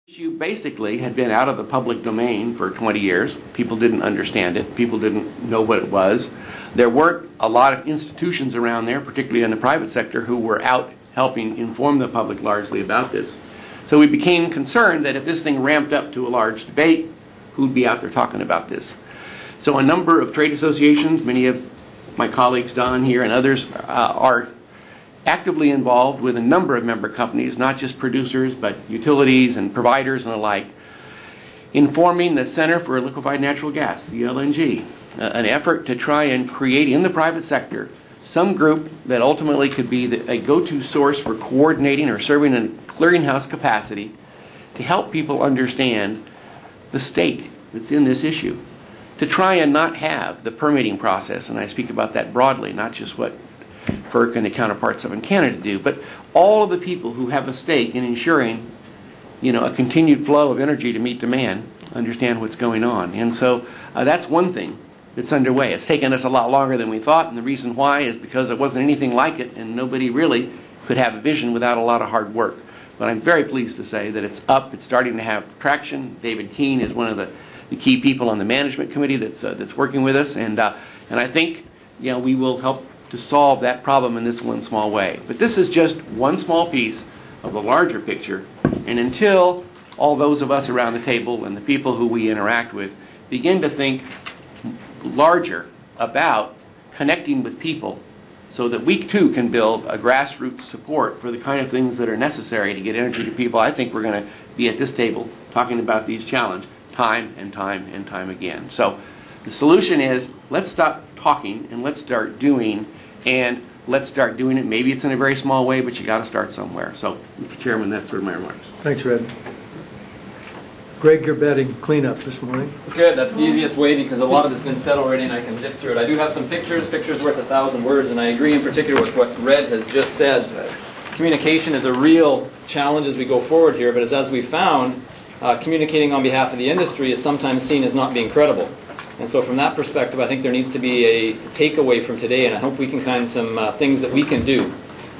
Issue basically had been out of the public domain for 20 years. People didn't understand it. People didn't know what it was. There weren't a lot of institutions around there, particularly in the private sector, who were out helping inform the public largely about this. So we became concerned that if this thing ramped up to a large debate, who'd be out there talking about this? So a number of trade associations, many of my colleagues, Don here and others, are actively involved with a number of member companies, not just producers, but utilities and providers and the like, informing the Center for Liquefied Natural Gas, the LNG, an effort to try and create in the private sector some group that ultimately could be a go-to source for coordinating or serving in a clearinghouse capacity to help people understand the stake that's in this issue, to try and not have the permitting process, and I speak about that broadly, not just what FERC and the counterparts of in Canada do, but all of the people who have a stake in ensuring, a continued flow of energy to meet demand understand what's going on. And so that's one thing that's underway. It's taken us a lot longer than we thought, and the reason why is because there wasn't anything like it, and nobody really could have a vision without a lot of hard work. But I'm very pleased to say that it's up. It's starting to have traction. David Keene is one of the key people on the management committee that's working with us, and I think we will help to solve that problem in this one small way. But this is just one small piece of the larger picture, and until all those of us around the table and the people who we interact with begin to think larger about connecting with people so that we too can build a grassroots support for the kind of things that are necessary to get energy to people, I think we're going to be at this table talking about these challenges time and time and time again. So the solution is, let's stop talking and let's start doing, and let's start doing it. Maybe it's in a very small way, but you got to start somewhere. So, Mr. Chairman, that's sort of my remarks. Thanks, Red. Greg, you're betting cleanup this morning. Good, that's the easiest way because a lot of it's been said already and I can zip through it. I do have some pictures worth 1,000 words, and I agree in particular with what Red has just said. Communication is a real challenge as we go forward here, but as we found, communicating on behalf of the industry is sometimes seen as not being credible. And so from that perspective, I think there needs to be a takeaway from today, and I hope we can find some things that we can do.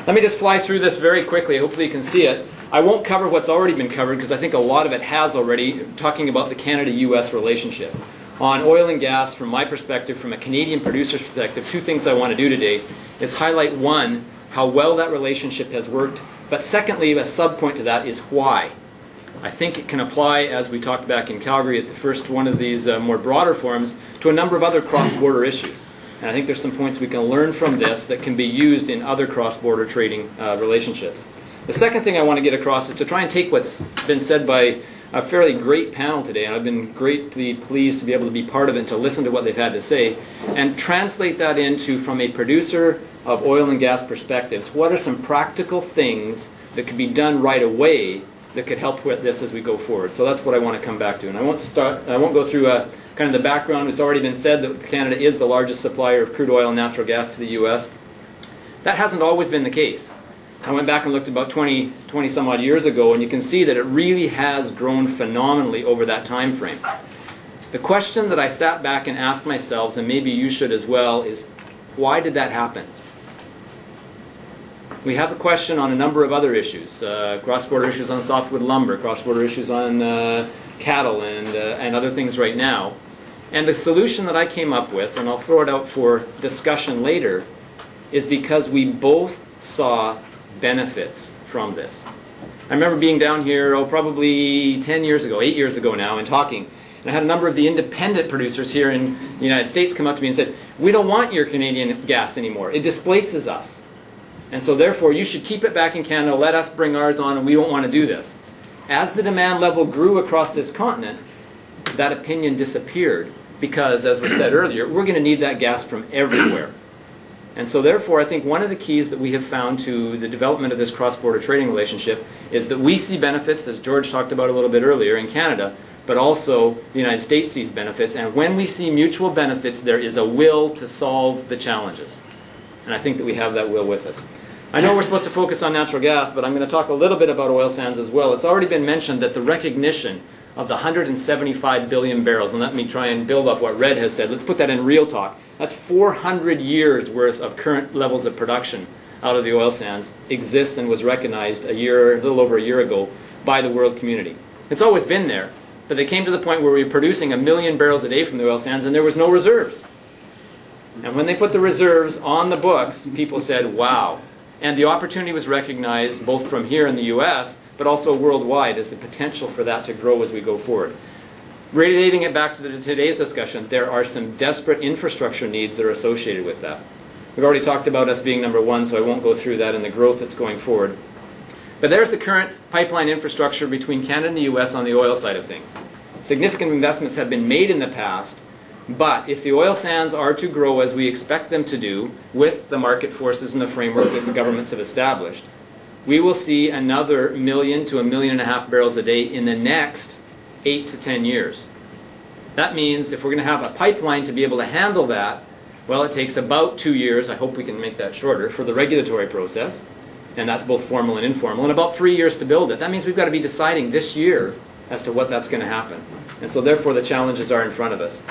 Let me just fly through this very quickly. Hopefully you can see it. I won't cover what's already been covered because I think a lot of it has already, talking about the Canada U.S. relationship. On oil and gas, from my perspective, from a Canadian producer's perspective, two things I want to do today is highlight, one, how well that relationship has worked, but secondly, a sub-point to that is why. I think it can apply, as we talked back in Calgary at the first one of these more broader forums, to a number of other cross-border issues. And I think there's some points we can learn from this that can be used in other cross-border trading relationships. The second thing I want to get across is to try and take what's been said by a fairly great panel today, and I've been greatly pleased to be able to be part of it and to listen to what they've had to say, and translate that into, from a producer of oil and gas perspectives, what are some practical things that could be done right away that could help with this as we go forward. So that's what I want to come back to. And I won't go through kind of the background. It's already been said that Canada is the largest supplier of crude oil and natural gas to the U.S. That hasn't always been the case. I went back and looked about 20 some odd years ago, and you can see that it really has grown phenomenally over that time frame. The question that I sat back and asked myself, and maybe you should as well, is why did that happen? We have a question on a number of other issues, cross-border issues on softwood lumber, cross-border issues on cattle and other things right now. And the solution that I came up with, and I'll throw it out for discussion later, is because we both saw benefits from this. I remember being down here, probably 10 years ago, 8 years ago now, and talking. And I had a number of the independent producers here in the United States come up to me and said, "We don't want your Canadian gas anymore. It displaces us. And so therefore, you should keep it back in Canada, let us bring ours on, and we don't want to do this." As the demand level grew across this continent, that opinion disappeared because, as was said earlier, we're going to need that gas from everywhere. And so therefore, I think one of the keys that we have found to the development of this cross-border trading relationship is that we see benefits, as George talked about a little bit earlier, in Canada, but also the United States sees benefits. And when we see mutual benefits, there is a will to solve the challenges. And I think that we have that will with us. I know we're supposed to focus on natural gas, but I'm going to talk a little bit about oil sands as well. It's already been mentioned that the recognition of the 175 billion barrels, and let me try and build off what Red has said. Let's put that in real talk. That's 400 years worth of current levels of production out of the oil sands exists and was recognized a little over a year ago by the world community. It's always been there, but they came to the point where we were producing 1 million barrels a day from the oil sands and there was no reserves. And when they put the reserves on the books, people said, wow. And the opportunity was recognized both from here in the U.S., but also worldwide as the potential for that to grow as we go forward. Relating it back to today's discussion, there are some desperate infrastructure needs that are associated with that. We've already talked about us being number one, so I won't go through that and the growth that's going forward. But there's the current pipeline infrastructure between Canada and the U.S. on the oil side of things. Significant investments have been made in the past, but if the oil sands are to grow as we expect them to do with the market forces and the framework that the governments have established, we will see another 1 million to 1.5 million barrels a day in the next 8 to 10 years. That means if we're going to have a pipeline to be able to handle that, well, it takes about 2 years, I hope we can make that shorter, for the regulatory process, and that's both formal and informal, and about 3 years to build it. That means we've got to be deciding this year as to what that's going to happen. And so therefore the challenges are in front of us.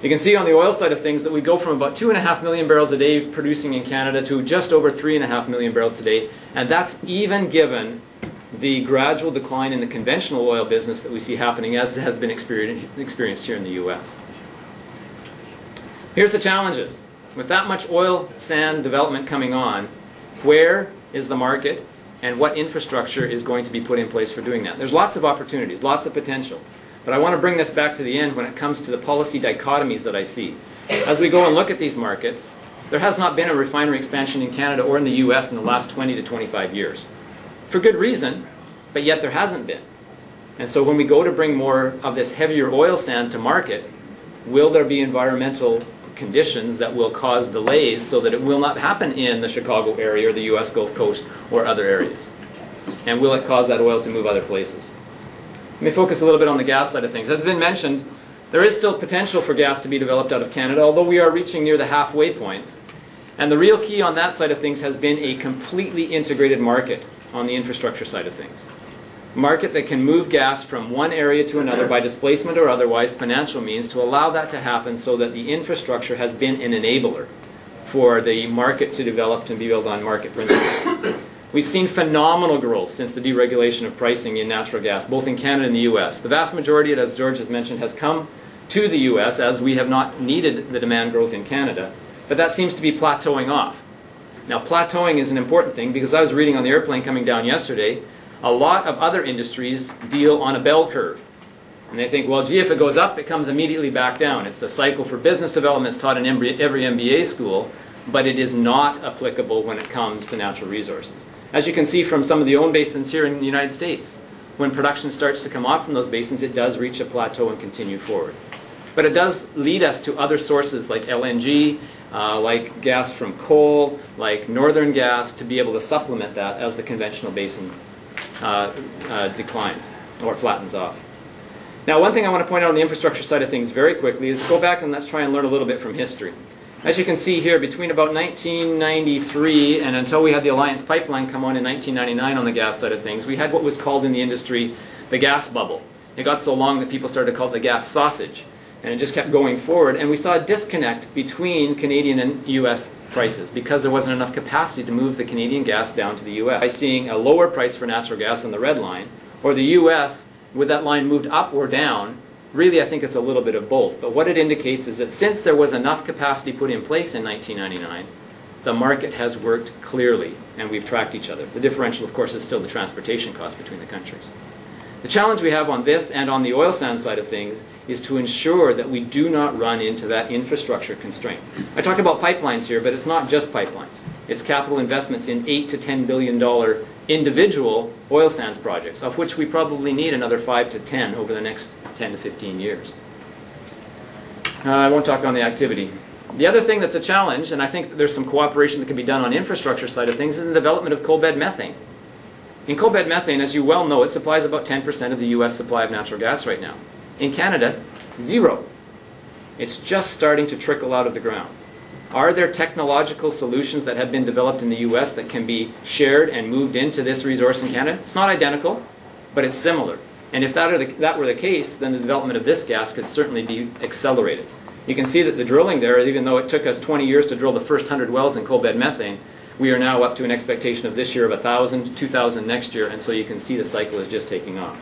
You can see on the oil side of things that we go from about 2.5 million barrels a day producing in Canada to just over 3.5 million barrels a day, and that's even given the gradual decline in the conventional oil business that we see happening as has been experienced here in the U.S. Here's the challenges. With that much oil sand development coming on, where is the market and what infrastructure is going to be put in place for doing that? There's lots of opportunities, lots of potential. But I want to bring this back to the end when it comes to the policy dichotomies that I see. As we go and look at these markets, there has not been a refinery expansion in Canada or in the U.S. in the last 20 to 25 years. For good reason, but yet there hasn't been. And so when we go to bring more of this heavier oil sand to market, will there be environmental conditions that will cause delays so that it will not happen in the Chicago area or the U.S. Gulf Coast or other areas? And will it cause that oil to move other places? Let me focus a little bit on the gas side of things. As has been mentioned, there is still potential for gas to be developed out of Canada, although we are reaching near the halfway point. And the real key on that side of things has been a completely integrated market on the infrastructure side of things. A market that can move gas from one area to another by displacement or otherwise financial means to allow that to happen so that the infrastructure has been an enabler for the market to develop and be built on market principles. We've seen phenomenal growth since the deregulation of pricing in natural gas, both in Canada and the U.S. The vast majority, as George has mentioned, has come to the U.S. as we have not needed the demand growth in Canada. But that seems to be plateauing off. Now, plateauing is an important thing because I was reading on the airplane coming down yesterday, a lot of other industries deal on a bell curve. And they think, well, gee, if it goes up, it comes immediately back down. It's the cycle for business development. It's taught in every MBA school, but it is not applicable when it comes to natural resources. As you can see from some of the own basins here in the United States, when production starts to come off from those basins, it does reach a plateau and continue forward. But it does lead us to other sources like LNG, like gas from coal, like northern gas, to be able to supplement that as the conventional basin declines or flattens off. Now, one thing I want to point out on the infrastructure side of things very quickly is go back and let's try and learn a little bit from history. As you can see here, between about 1993 and until we had the Alliance Pipeline come on in 1999 on the gas side of things, we had what was called in the industry the gas bubble. It got so long that people started to call it the gas sausage. And it just kept going forward. And we saw a disconnect between Canadian and U.S. prices because there wasn't enough capacity to move the Canadian gas down to the U.S. By seeing a lower price for natural gas on the red line, or the U.S. with that line moved up or down, really I think it's a little bit of both. But what it indicates is that since there was enough capacity put in place in 1999, the market has worked clearly, and we've tracked each other. The differential, of course, is still the transportation cost between the countries. The challenge we have on this and on the oil sand side of things is to ensure that we do not run into that infrastructure constraint. I talk about pipelines here, but it's not just pipelines. It's capital investments in $8 to $10 billion individual oil sands projects, of which we probably need another 5 to 10 over the next 10 to 15 years. I won't talk on the activity. The other thing that's a challenge, and I think that there's some cooperation that can be done on infrastructure side of things, is the development of coal bed methane. In coal bed methane, as you well know, it supplies about 10% of the U.S. supply of natural gas right now. In Canada, 0. It's just starting to trickle out of the ground. Are there technological solutions that have been developed in the U.S. that can be shared and moved into this resource in Canada? It's not identical, but it's similar. And if that were the case, then the development of this gas could certainly be accelerated. You can see that the drilling there, even though it took us 20 years to drill the first 100 wells in coal bed methane, we are now up to an expectation of this year of 1,000, 2,000 next year, and so you can see the cycle is just taking off.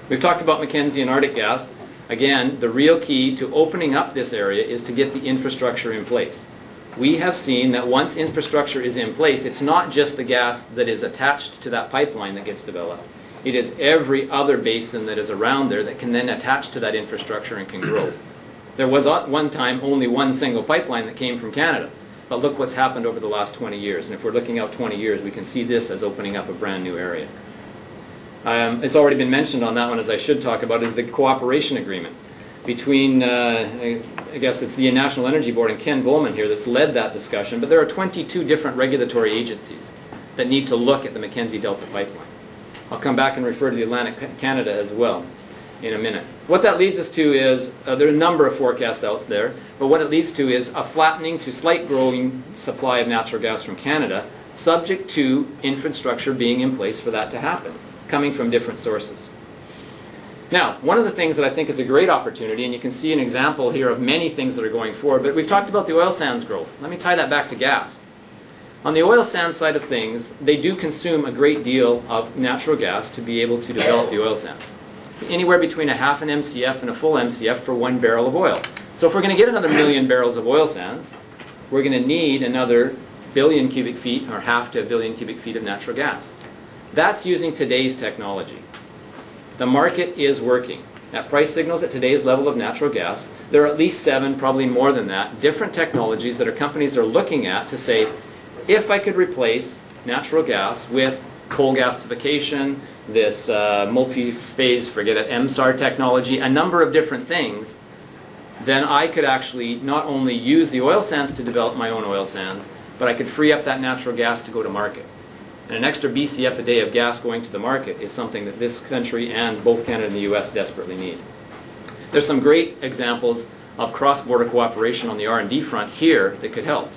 We've talked about Mackenzie and Arctic gas. Again, the real key to opening up this area is to get the infrastructure in place. We have seen that once infrastructure is in place, it's not just the gas that is attached to that pipeline that gets developed. It is every other basin that is around there that can then attach to that infrastructure and can grow. There was at one time only one single pipeline that came from Canada. But look what's happened over the last 20 years. And if we're looking out 20 years, we can see this as opening up a brand new area. It's already been mentioned on that one, as I should talk about, is the cooperation agreement between, I guess it's the National Energy Board and Ken Bowman here that's led that discussion. But there are 22 different regulatory agencies that need to look at the Mackenzie Delta pipeline. I'll come back and refer to the Atlantic Canada as well in a minute. What that leads us to is, there are a number of forecasts out there, but what it leads to is a flattening to slight growing supply of natural gas from Canada, subject to infrastructure being in place for that to happen, coming from different sources. Now, one of the things that I think is a great opportunity, and you can see an example here of many things that are going forward, but we've talked about the oil sands growth. Let me tie that back to gas. On the oil sands side of things, they do consume a great deal of natural gas to be able to develop the oil sands. Anywhere between a half an MCF and a full MCF for 1 barrel of oil. So if we're going to get another 1 million barrels of oil sands, we're going to need another billion cubic feet, or half to a billion cubic feet of natural gas. That's using today's technology. The market is working. At price signals at today's level of natural gas, there are at least 7, probably more than that, different technologies that our companies are looking at to say, if I could replace natural gas with coal gasification, this multi-phase, forget it, MSAR technology, a number of different things, then I could actually not only use the oil sands to develop my own oil sands, but I could free up that natural gas to go to market. And an extra BCF a day of gas going to the market is something that this country and both Canada and the U.S. desperately need. There's some great examples of cross-border cooperation on the R&D front here that could help.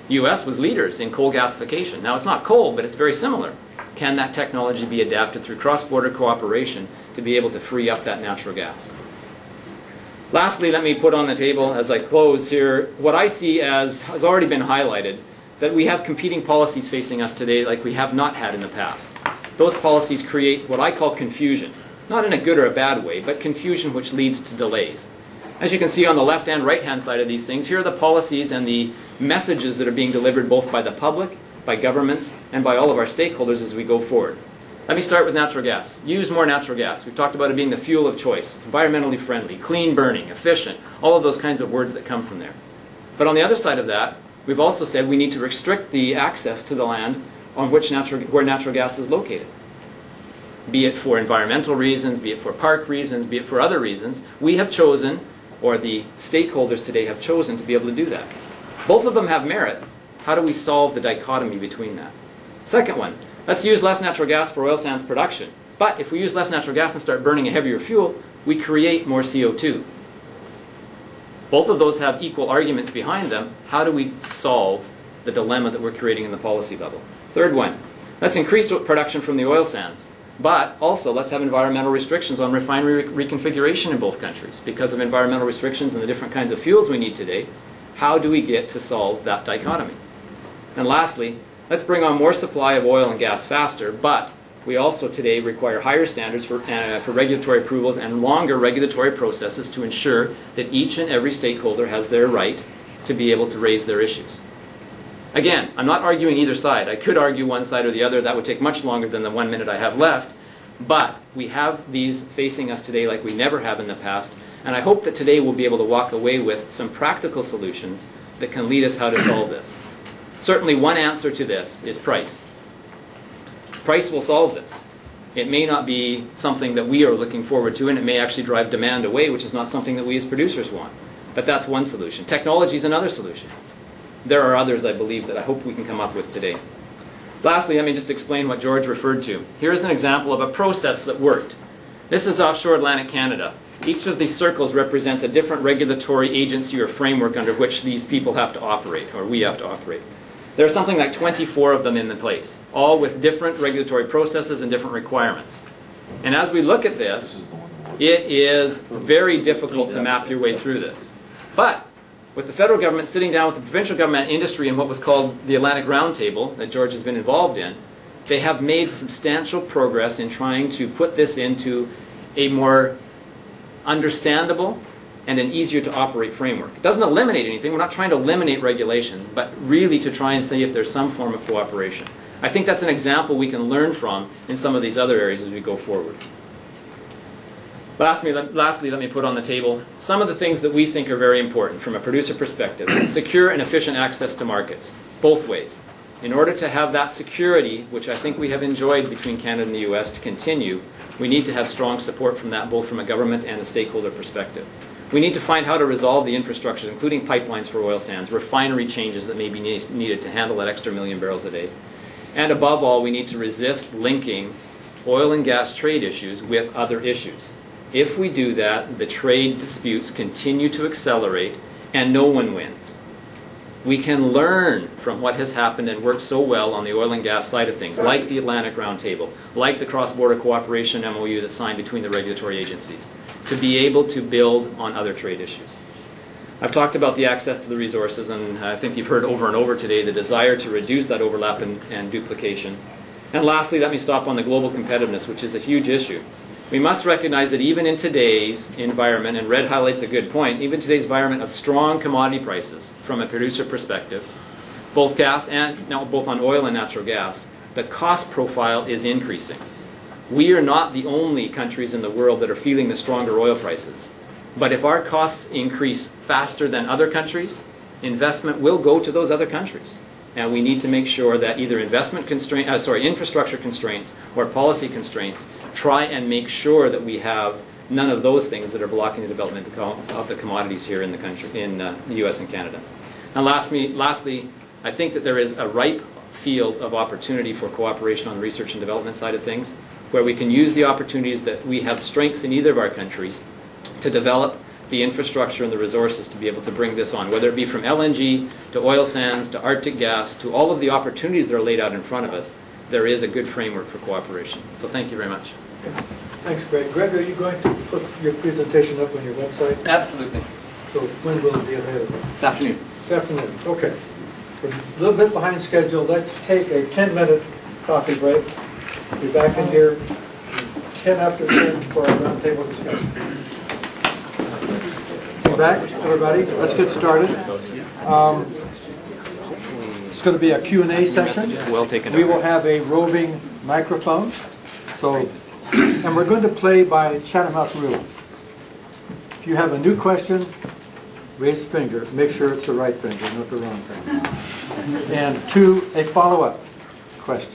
The U.S. was leaders in coal gasification. Now, it's not coal, but it's very similar. Can that technology be adapted through cross-border cooperation to be able to free up that natural gas? Lastly, let me put on the table, as I close here, what I see as has already been highlighted, that we have competing policies facing us today like we have not had in the past. Those policies create what I call confusion. Not in a good or a bad way, but confusion which leads to delays. As you can see on the left and right-hand side of these things, here are the policies and the messages that are being delivered both by the public, by governments, and by all of our stakeholders as we go forward. Let me start with natural gas. Use more natural gas. We've talked about it being the fuel of choice, environmentally friendly, clean burning, efficient, all of those kinds of words that come from there. But on the other side of that, we've also said we need to restrict the access to the land on where natural gas is located. Be it for environmental reasons, be it for park reasons, be it for other reasons, we have chosen, or the stakeholders today have chosen, to be able to do that. Both of them have merit. How do we solve the dichotomy between that? Second one, let's use less natural gas for oil sands production. But if we use less natural gas and start burning a heavier fuel, we create more CO2. Both of those have equal arguments behind them. How do we solve the dilemma that we're creating in the policy level? Third one, let's increase production from the oil sands. But also, let's have environmental restrictions on refinery reconfiguration in both countries. Because of environmental restrictions and the different kinds of fuels we need today, how do we get to solve that dichotomy? And lastly, let's bring on more supply of oil and gas faster, but we also today require higher standards for regulatory approvals and longer regulatory processes to ensure that each and every stakeholder has their right to be able to raise their issues. Again, I'm not arguing either side. I could argue one side or the other. That would take much longer than the 1 minute I have left. But we have these facing us today like we never have in the past. And I hope that today we'll be able to walk away with some practical solutions that can lead us how to solve this. Certainly one answer to this is price. Price will solve this. It may not be something that we are looking forward to, and it may actually drive demand away, which is not something that we as producers want. But that's one solution. Technology is another solution. There are others, I believe, that I hope we can come up with today. Lastly, let me just explain what George referred to. Here's an example of a process that worked. This is offshore Atlantic Canada. Each of these circles represents a different regulatory agency or framework under which these people have to operate, or we have to operate. There are something like 24 of them in place, all with different regulatory processes and different requirements. And as we look at this, it is very difficult to map your way through this. But with the federal government sitting down with the provincial government and industry in what was called the Atlantic Roundtable that George has been involved in, they have made substantial progress in trying to put this into a more understandable and an easier to operate framework. It doesn't eliminate anything. We're not trying to eliminate regulations, but really to try and see if there's some form of cooperation. I think that's an example we can learn from in some of these other areas as we go forward. Lastly, let me put on the table some of the things that we think are very important from a producer perspective. Secure and efficient access to markets, both ways. In order to have that security, which I think we have enjoyed between Canada and the U.S. to continue, we need to have strong support from that, both from a government and a stakeholder perspective. We need to find how to resolve the infrastructure, including pipelines for oil sands, refinery changes that may be needed to handle that extra 1 million barrels a day. And above all, we need to resist linking oil and gas trade issues with other issues. If we do that, the trade disputes continue to accelerate and no one wins. We can learn from what has happened and worked so well on the oil and gas side of things, like the Atlantic Roundtable, like the cross-border cooperation MOU that's signed between the regulatory agencies, to be able to build on other trade issues. I've talked about the access to the resources, and I think you've heard over and over today the desire to reduce that overlap and duplication. And lastly, let me stop on the global competitiveness, which is a huge issue. We must recognize that even in today's environment, and Red highlights a good point, even today's environment of strong commodity prices from a producer perspective, both gas and now both on oil and natural gas, the cost profile is increasing. We are not the only countries in the world that are feeling the stronger oil prices. But if our costs increase faster than other countries, investment will go to those other countries. And we need to make sure that either infrastructure constraints or policy constraints try and make sure that we have none of those things that are blocking the development of the commodities here in the country, in the U.S. and Canada. And lastly, I think that there is a ripe field of opportunity for cooperation on the research and development side of things, where we can use the opportunities that we have strengths in either of our countries to develop the infrastructure and the resources to be able to bring this on, whether it be from LNG to oil sands to Arctic gas to all of the opportunities that are laid out in front of us. There is a good framework for cooperation. So thank you very much. Thanks, Greg. Greg, are you going to put your presentation up on your website? Absolutely. So when will it be available? This afternoon. This afternoon. Okay. We're a little bit behind schedule. Let's take a 10-minute coffee break. Be back in here 10 after 10 for our roundtable discussion. Back, everybody. Let's get started. It's going to be a Q&A session. Well taken. We will have a roving microphone. So, and we're going to play by Chatham House rules. If you have a new question, raise a finger. Make sure it's the right finger, not the wrong finger. And a follow-up question.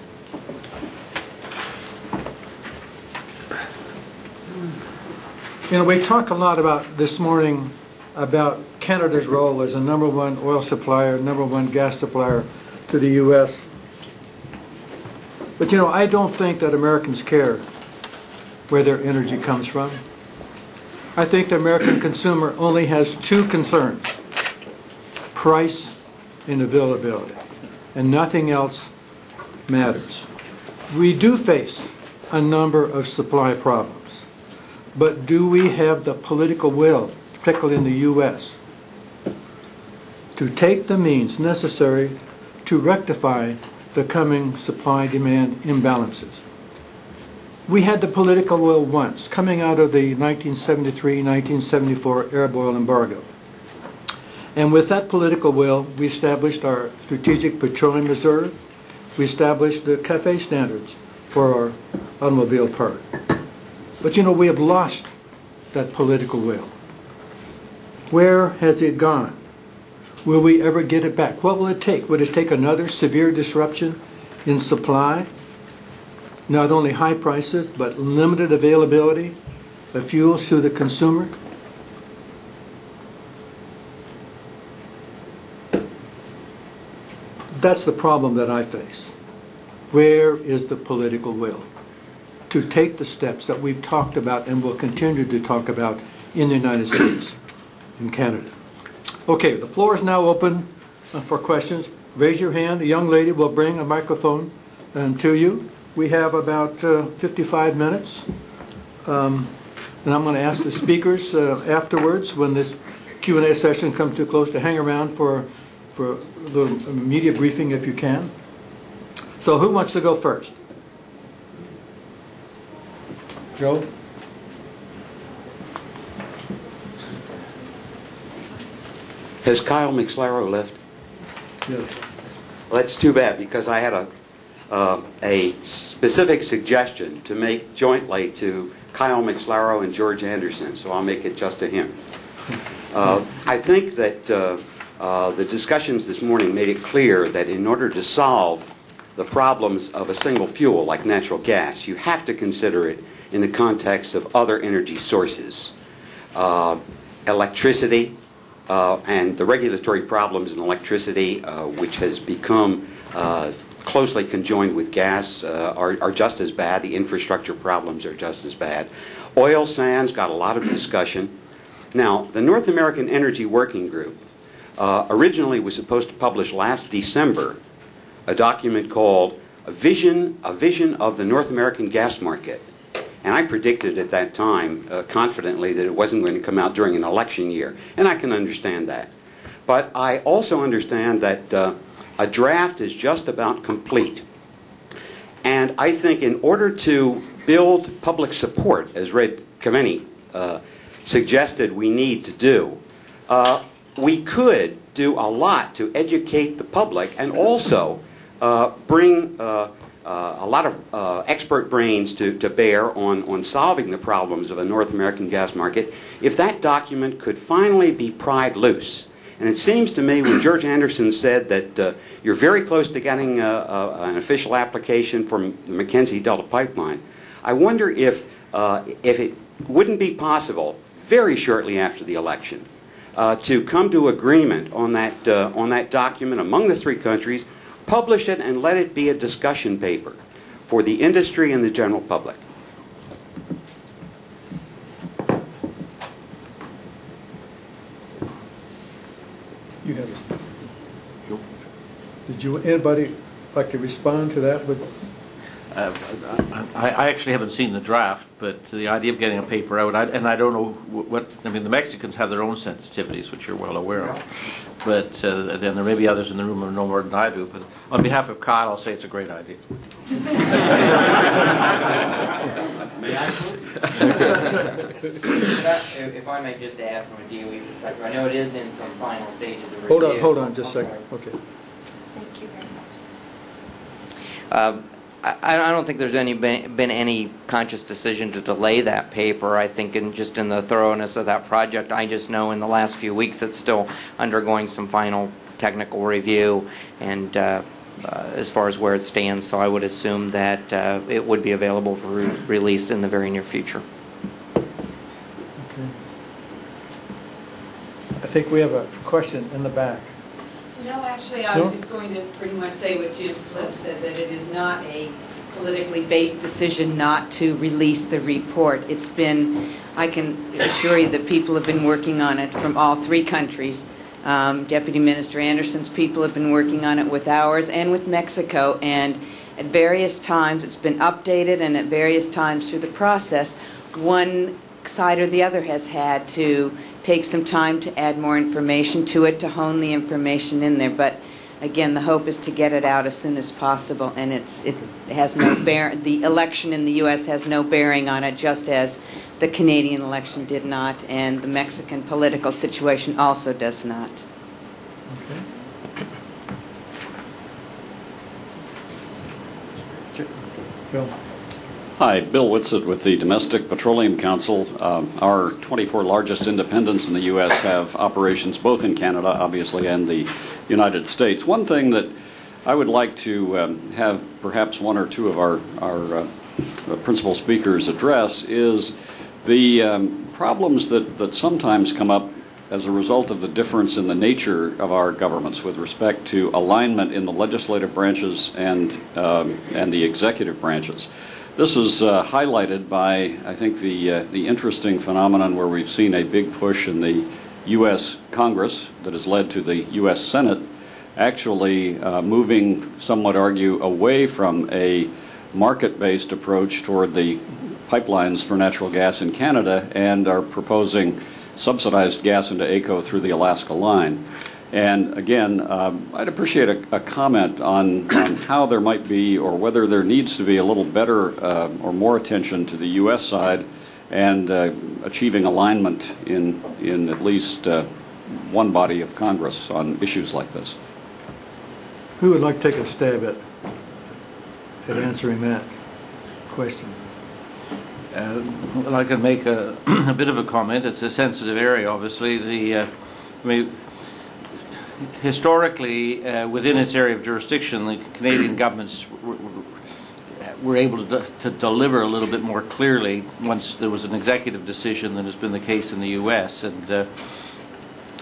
You know, we talk a lot about this morning about Canada's role as a #1 oil supplier, #1 gas supplier to the U.S. But you know, I don't think that Americans care where their energy comes from. I think the American consumer only has two concerns: price and availability, and nothing else matters. We do face a number of supply problems, but do we have the political will, particularly in the U.S., to take the means necessary to rectify the coming supply-demand imbalances? We had the political will once, coming out of the 1973-1974 Arab oil embargo. And with that political will, we established our Strategic Petroleum Reserve. We established the CAFE standards for our automobile part. But you know, we have lost that political will. Where has it gone? Will we ever get it back? What will it take? Would it take another severe disruption in supply? Not only high prices, but limited availability of fuels to the consumer? That's the problem that I face. Where is the political will to take the steps that we've talked about and will continue to talk about in the United States and Canada? Okay, the floor is now open for questions. Raise your hand. The young lady will bring a microphone to you. We have about 55 minutes. And I'm going to ask the speakers afterwards, when this Q&A session comes too close, to hang around for a little media briefing if you can. So who wants to go first? Joe? Has Kyle McSlarrow left? Yes. Well, that's too bad, because I had a specific suggestion to make jointly to Kyle McSlarrow and George Anderson, so I'll make it just to him. I think that the discussions this morning made it clear that in order to solve the problems of a single fuel like natural gas, you have to consider it in the context of other energy sources. Electricity and the regulatory problems in electricity, which has become closely conjoined with gas, are just as bad. The infrastructure problems are just as bad. Oil sands got a lot of discussion. Now, the North American Energy Working Group originally was supposed to publish last December a document called A Vision of the North American Gas Market. And I predicted at that time confidently that it wasn't going to come out during an election year. And I can understand that. But I also understand that a draft is just about complete. And I think in order to build public support, as Red Cavaney suggested we need to do, we could do a lot to educate the public and also bring a lot of expert brains to bear on solving the problems of a North American gas market if that document could finally be pried loose. And it seems to me when George Anderson said that you're very close to getting an official application from the Mackenzie Delta Pipeline, I wonder if it wouldn't be possible very shortly after the election to come to agreement on that document among the three countries, publish it, and let it be a discussion paper for the industry and the general public. You have a... Did anybody like to respond to that? I actually haven't seen the draft, but the idea of getting a paper out, and I don't know I mean, the Mexicans have their own sensitivities, which you're well aware of. But then there may be others in the room who know more than I do. But on behalf of Kyle, I'll say it's a great idea. If I may just add from a DOE perspective, I know it is in some final stages of review. Hold on just a second. Okay. Thank you very much. I don't think there's been any conscious decision to delay that paper. I think in the thoroughness of that project, I just know in the last few weeks it's still undergoing some final technical review and as far as where it stands. So I would assume that it would be available for release in the very near future. Okay. I think we have a question in the back. No, actually, I was just going to pretty much say what Jim Slick said, that it is not a politically based decision not to release the report. It's been, I can assure you that people have been working on it from all three countries. Deputy Minister Anderson's people have been working on it with ours and with Mexico, and at various times it's been updated, and at various times through the process, one side or the other has had to take some time to add more information to it, to hone the information in there. But again, the hope is to get it out as soon as possible, and it has no the election in the U.S. has no bearing on it, just as the Canadian election did not, and the Mexican political situation also does not. Okay. Bill. Hi, Bill Whitsett with the Domestic Petroleum Council. Our 24 largest independents in the U.S. have operations both in Canada, obviously, and the United States. One thing that I would like to have perhaps one or two of our principal speakers address is the problems that sometimes come up as a result of the difference in the nature of our governments with respect to alignment in the legislative branches and the executive branches. This is highlighted by, I think, the interesting phenomenon where we've seen a big push in the U.S. Congress that has led to the U.S. Senate actually moving, some would argue, away from a market-based approach toward the pipelines for natural gas in Canada and are proposing subsidized gas into AECO through the Alaska line. And again, I'd appreciate a comment on how there might be, or whether there needs to be a little better or more attention to the U.S. side and achieving alignment in at least one body of Congress on issues like this. Who would like to take a stab at answering that question? Well, I can make a, a bit of a comment. It's a sensitive area, obviously. I mean, historically, within its area of jurisdiction, the Canadian governments were able to deliver a little bit more clearly once there was an executive decision than has been the case in the U.S. And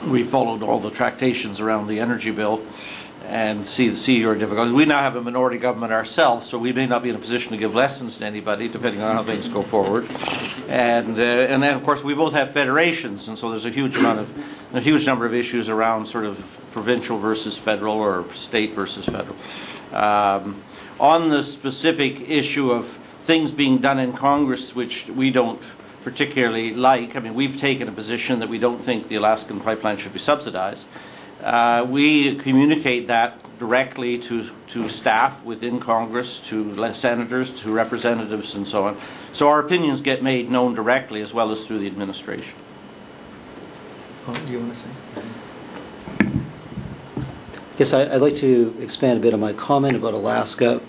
we followed all the tractations around the energy bill and see your difficulties. We now have a minority government ourselves, so we may not be in a position to give lessons to anybody, depending on how things go forward. And then, of course, we both have federations, and so there's a huge number of issues around sort of provincial versus federal or state versus federal. On the specific issue of things being done in Congress, which we don't particularly like, I mean, we've taken a position that we don't think the Alaskan pipeline should be subsidized. We communicate that directly to staff within Congress, to senators, to representatives, and so on. So our opinions get made known directly as well as through the administration. Do you want to say? Yes, I'd like to expand a bit on my comment about Alaska.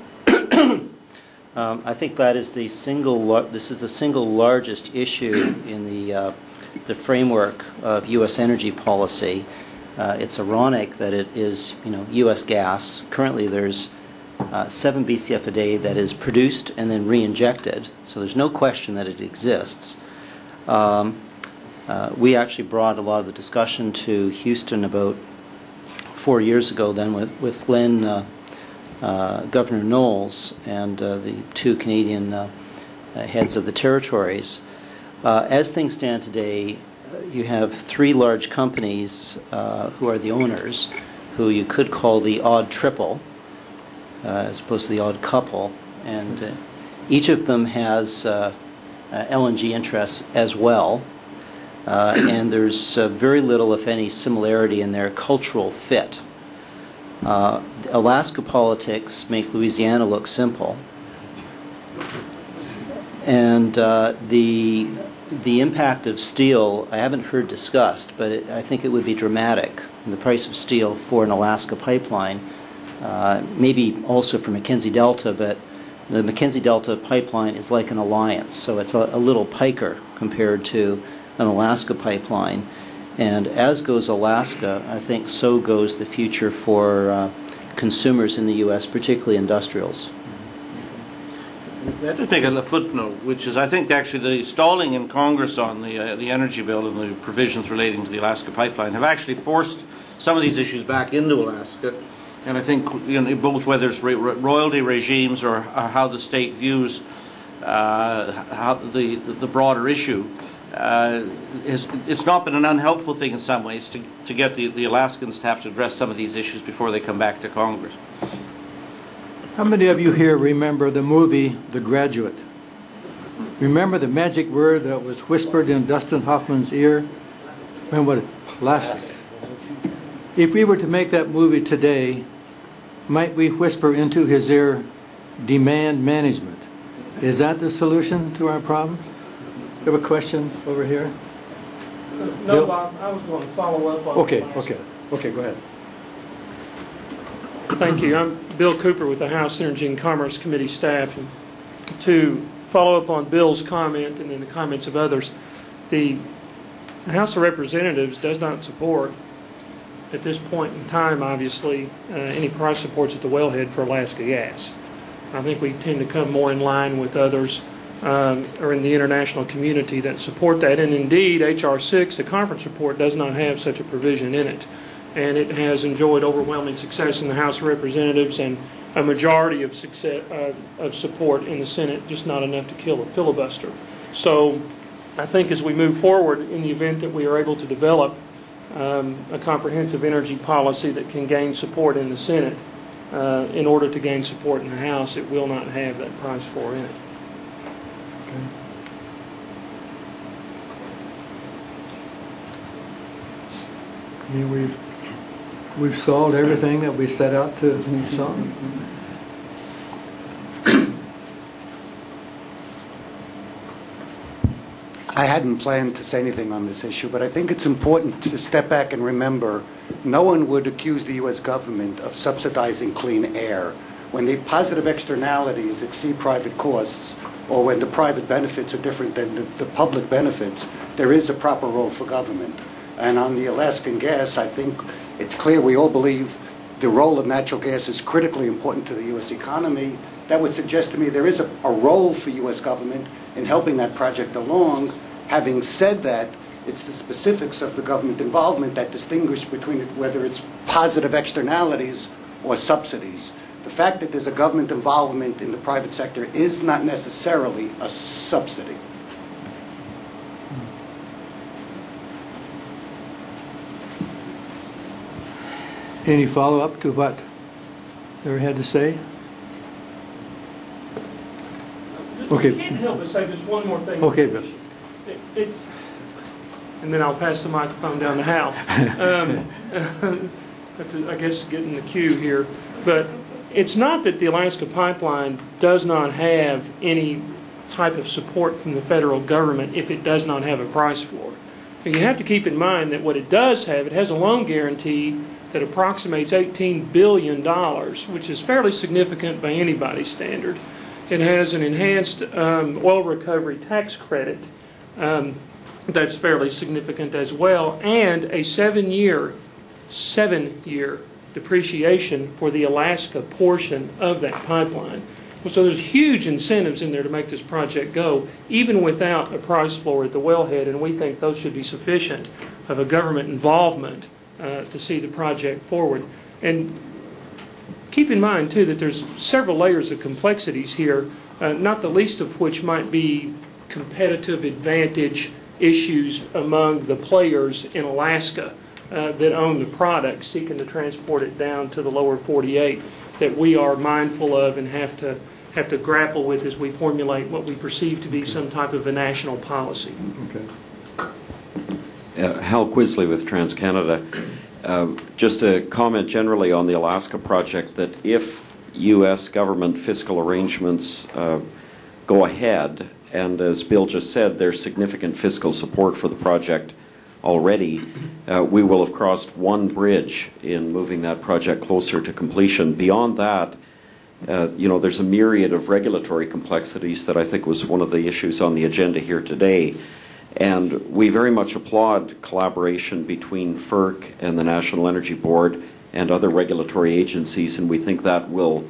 I think that is the single largest issue in the framework of U.S. energy policy. It's ironic that it is, U.S. gas. Currently, there's 7 BCF a day that is produced and then re-injected. So there's no question that it exists. We actually brought a lot of the discussion to Houston about 4 years ago then with Glenn, Governor Knowles, and the 2 Canadian heads of the territories. As things stand today, you have 3 large companies who are the owners, who you could call the odd triple, as opposed to the odd couple, and each of them has LNG interests as well, and there's very little, if any, similarity in their cultural fit. Alaska politics make Louisiana look simple, and the impact of steel I haven't heard discussed, but I think it would be dramatic. The price of steel for an Alaska pipeline, maybe also for Mackenzie Delta, but the Mackenzie Delta pipeline is like an alliance, so it's a little piker compared to an Alaska pipeline. And as goes Alaska, I think so goes the future for consumers in the U.S., particularly industrials. I'd just make a footnote, which is I think actually the stalling in Congress on the energy bill and the provisions relating to the Alaska pipeline have actually forced some of these issues back into Alaska. And I think both whether it's royalty regimes or how the state views how the broader issue, it's not been an unhelpful thing in some ways to get the Alaskans to have to address some of these issues before they come back to Congress. How many of you here remember the movie The Graduate? Remember the magic word that was whispered in Dustin Hoffman's ear? Remember what? Plastic. If we were to make that movie today, might we whisper into his ear, demand management? Is that the solution to our problems? You have a question over here? No, Bob, I was going to follow up on Okay, go ahead. Thank you. I'm Bill Cooper with the House Energy and Commerce Committee staff. And to follow up on Bill's comment and then the comments of others, the House of Representatives does not support, at this point in time, obviously, any price supports at the wellhead for Alaska gas. I think we tend to come more in line with others or in the international community that support that. And indeed, H.R. 6, the conference report, does not have such a provision in it. And it has enjoyed overwhelming success in the House of Representatives and a majority of support in the Senate, just not enough to kill a filibuster. So I think as we move forward, in the event that we are able to develop a comprehensive energy policy that can gain support in the Senate, in order to gain support in the House, it will not have that price floor in it. Okay. I mean, we've solved everything that we set out to solve. I hadn't planned to say anything on this issue, but I think it's important to step back and remember no one would accuse the U.S. government of subsidizing clean air. When the positive externalities exceed private costs, or when the private benefits are different than the public benefits, there is a proper role for government. And on the Alaskan gas, I think it's clear we all believe the role of natural gas is critically important to the U.S. economy. That would suggest to me there is a role for U.S. government in helping that project along. Having said that, it's the specifics of the government involvement that distinguish between whether it's positive externalities or subsidies. The fact that there's a government involvement in the private sector is not necessarily a subsidy. Any follow-up to what they had to say? Okay. I can't help but say just one more thing. Okay, Bill. And then I'll pass the microphone down to Hal. I guess getting the cue here. But it's not that the Alaska Pipeline does not have any type of support from the federal government if it does not have a price floor. And you have to keep in mind that what it does have, it has a loan guarantee that approximates $18 billion, which is fairly significant by anybody's standard. It has an enhanced oil recovery tax credit that's fairly significant as well, and a seven-year depreciation for the Alaska portion of that pipeline. So there's huge incentives in there to make this project go, even without a price floor at the wellhead, and we think those should be sufficient of a government involvement to see the project forward. And keep in mind, too, that there's several layers of complexities here, not the least of which might be competitive advantage issues among the players in Alaska that own the product, seeking to transport it down to the lower 48, that we are mindful of and have to grapple with as we formulate what we perceive to be some type of a national policy. Okay. Hal Quisley with TransCanada. Just a comment generally on the Alaska project, that if U.S. government fiscal arrangements go ahead, and as Bill just said, there's significant fiscal support for the project already, we will have crossed one bridge in moving that project closer to completion. Beyond that, there's a myriad of regulatory complexities that I think was one of the issues on the agenda here today. And we very much applaud collaboration between FERC and the National Energy Board and other regulatory agencies, and we think that will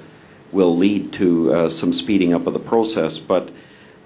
lead to some speeding up of the process. But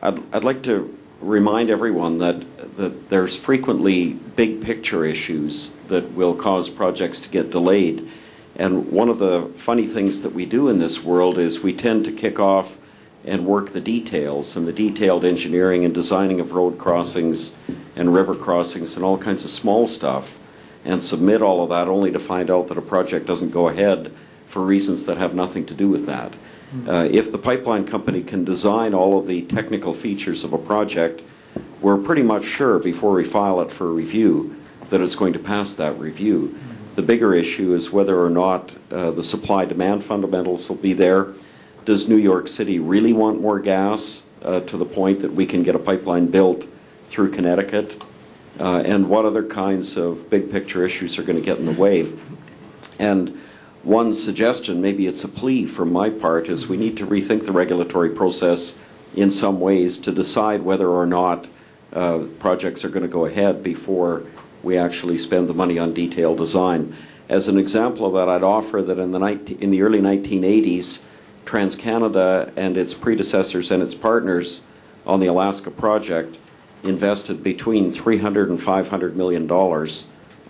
I'd like to remind everyone that there's frequently big picture issues that will cause projects to get delayed. And one of the funny things that we do in this world is we tend to kick off and work the details and the detailed engineering and designing of road crossings and river crossings and all kinds of small stuff, and submit all of that only to find out that a project doesn't go ahead for reasons that have nothing to do with that. If the pipeline company can design all of the technical features of a project, we're pretty much sure before we file it for review that it's going to pass that review. The bigger issue is whether or not the supply-demand fundamentals will be there. Does New York City really want more gas to the point that we can get a pipeline built through Connecticut? And what other kinds of big picture issues are going to get in the way? And one suggestion, maybe it's a plea from my part, is we need to rethink the regulatory process in some ways to decide whether or not projects are going to go ahead before we actually spend the money on detailed design. As an example of that, I'd offer that in the early 1980s, TransCanada and its predecessors and its partners on the Alaska project invested between $300 and $500 million.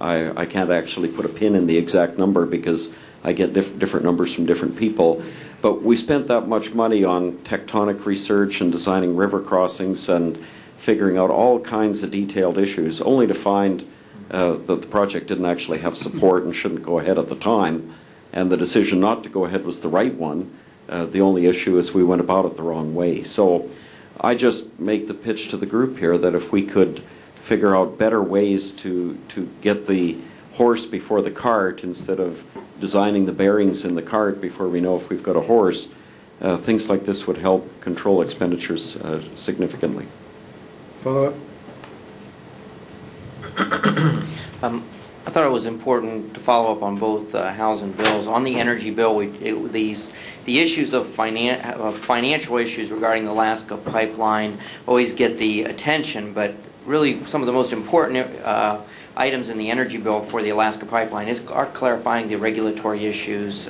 I can't actually put a pin in the exact number because I get different numbers from different people. But we spent that much money on tectonic research and designing river crossings and figuring out all kinds of detailed issues, only to find that the project didn't actually have support and shouldn't go ahead at the time. And the decision not to go ahead was the right one. The only issue is we went about it the wrong way. So I just make the pitch to the group here that if we could figure out better ways to get the horse before the cart instead of designing the bearings in the cart before we know if we've got a horse, things like this would help control expenditures significantly. Follow up? I thought it was important to follow up on both House and bills. On the energy bill, the issues of financial issues regarding the Alaska pipeline always get the attention, but really some of the most important items in the energy bill for the Alaska pipeline are clarifying the regulatory issues.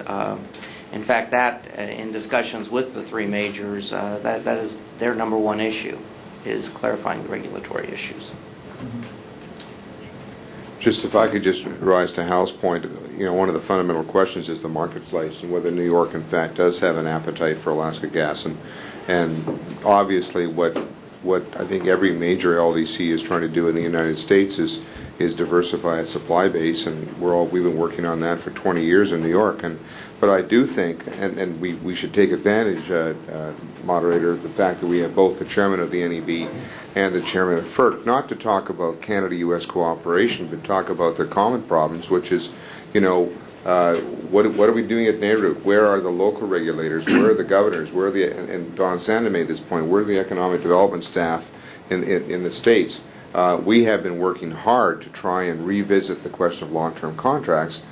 In fact, that in discussions with the three majors, that is their number one issue, is clarifying the regulatory issues. Just if I could just rise to Hal's point, one of the fundamental questions is the marketplace and whether New York, in fact, does have an appetite for Alaska gas. And obviously what I think every major LDC is trying to do in the United States is diversify its supply base, and we've been working on that for 20 years in New York. But I do think, and we should take advantage, moderator, of the fact that we have both the chairman of the NEB and the chairman of FERC, not to talk about Canada U.S. cooperation, but talk about their common problems, which is, what are we doing at neighborhood? Where are the local regulators? Where are the governors? Where are and Don Sanda made this point, where are the economic development staff in the states? We have been working hard to try and revisit the question of long-term contracts,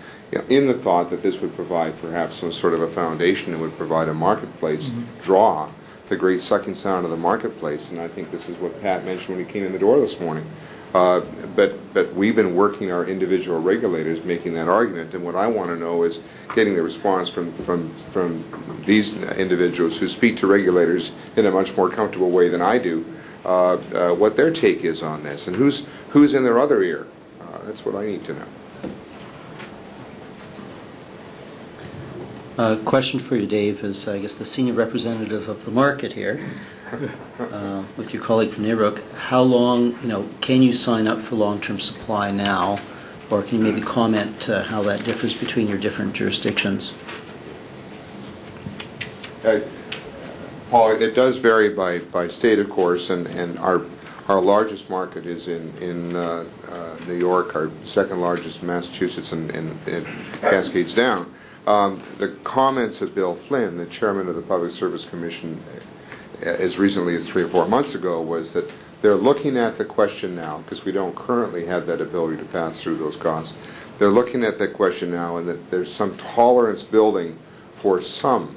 in the thought that this would provide perhaps some sort of a foundation and would provide a marketplace draw, the great sucking sound of the marketplace. And I think this is what Pat mentioned when he came in the door this morning. But we've been working our individual regulators making that argument, and what I want to know is getting the response from these individuals who speak to regulators in a much more comfortable way than I do, what their take is on this, and who's in their other ear. That's what I need to know. Question for you, Dave, is I guess the senior representative of the market here, with your colleague from Neighborhood. How long, can you sign up for long-term supply now, or can you maybe comment how that differs between your different jurisdictions? Paul, it does vary by state, of course, and our largest market is in New York, our second largest Massachusetts, and cascades down. The comments of Bill Flynn, the chairman of the Public Service Commission, as recently as 3 or 4 months ago, was that they're looking at the question now, because we don't currently have that ability to pass through those costs. They're looking at that question now, and that there's some tolerance building for some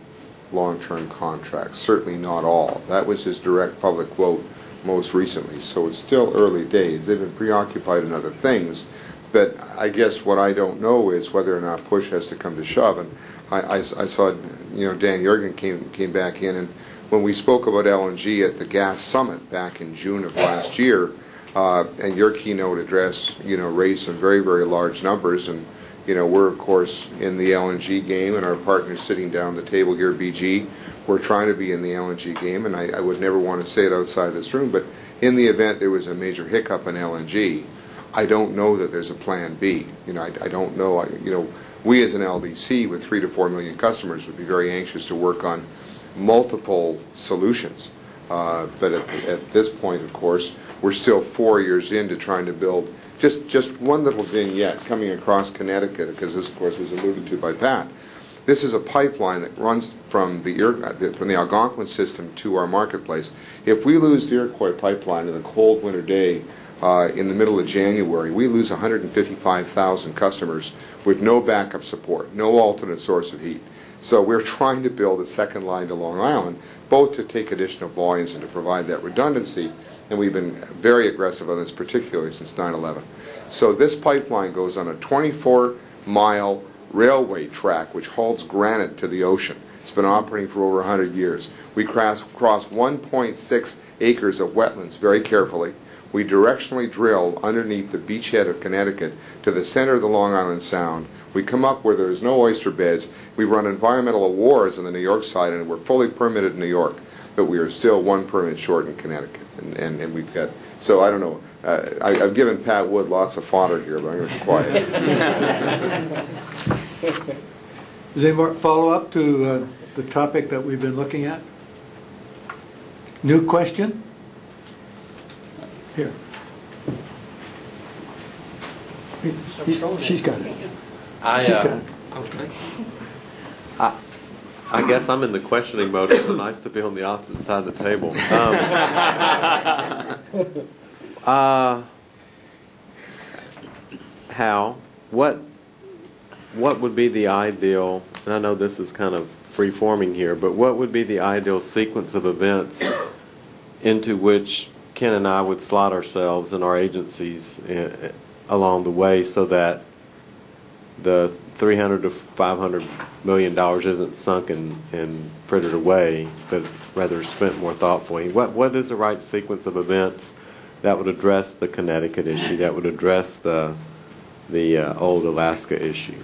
long-term contracts, certainly not all. That was his direct public quote most recently, so it's still early days. They've been preoccupied in other things. But I guess what I don't know is whether or not push has to come to shove. And I saw, Dan Yergin came back in, and when we spoke about LNG at the Gas Summit back in June of last year, and your keynote address, raised some very, very large numbers. And, we're, of course, in the LNG game, and our partners sitting down the table here, BG, we're trying to be in the LNG game, and I would never want to say it outside this room, but in the event there was a major hiccup in LNG, I don't know that there's a plan B. I don't know. We as an LDC with 3 to 4 million customers would be very anxious to work on multiple solutions. But at this point, of course, we're still 4 years into trying to build just one little vignette coming across Connecticut, because this, of course, was alluded to by Pat. This is a pipeline that runs from the Algonquin system to our marketplace. If we lose the Iroquois pipeline in a cold winter day, in the middle of January, we lose 155,000 customers with no backup support, no alternate source of heat. So we're trying to build a second line to Long Island, both to take additional volumes and to provide that redundancy, and we've been very aggressive on this, particularly since 9/11. So this pipeline goes on a 24-mile railway track which hauls granite to the ocean. It's been operating for over 100 years. We cross 1.6 acres of wetlands very carefully. We directionally drill underneath the beachhead of Connecticut to the center of the Long Island Sound. We come up where there's no oyster beds. We run environmental awards on the New York side, and we're fully permitted in New York, but we are still one permit short in Connecticut. And we've got, so I don't know. I've given Pat Wood lots of fodder here, but I'm going to be quiet. Is there more follow-up to the topic that we've been looking at? New question? Here. She's got it. I guess I'm in the questioning mode. It's so nice to be on the opposite side of the table. Hal, what would be the ideal, and I know this is kind of free-forming here, but what would be the ideal sequence of events into which Ken and I would slot ourselves and our agencies along the way so that the $300 to $500 million isn't sunk and frittered away, but rather spent more thoughtfully? What is the right sequence of events that would address the Connecticut issue, that would address the old Alaska issue,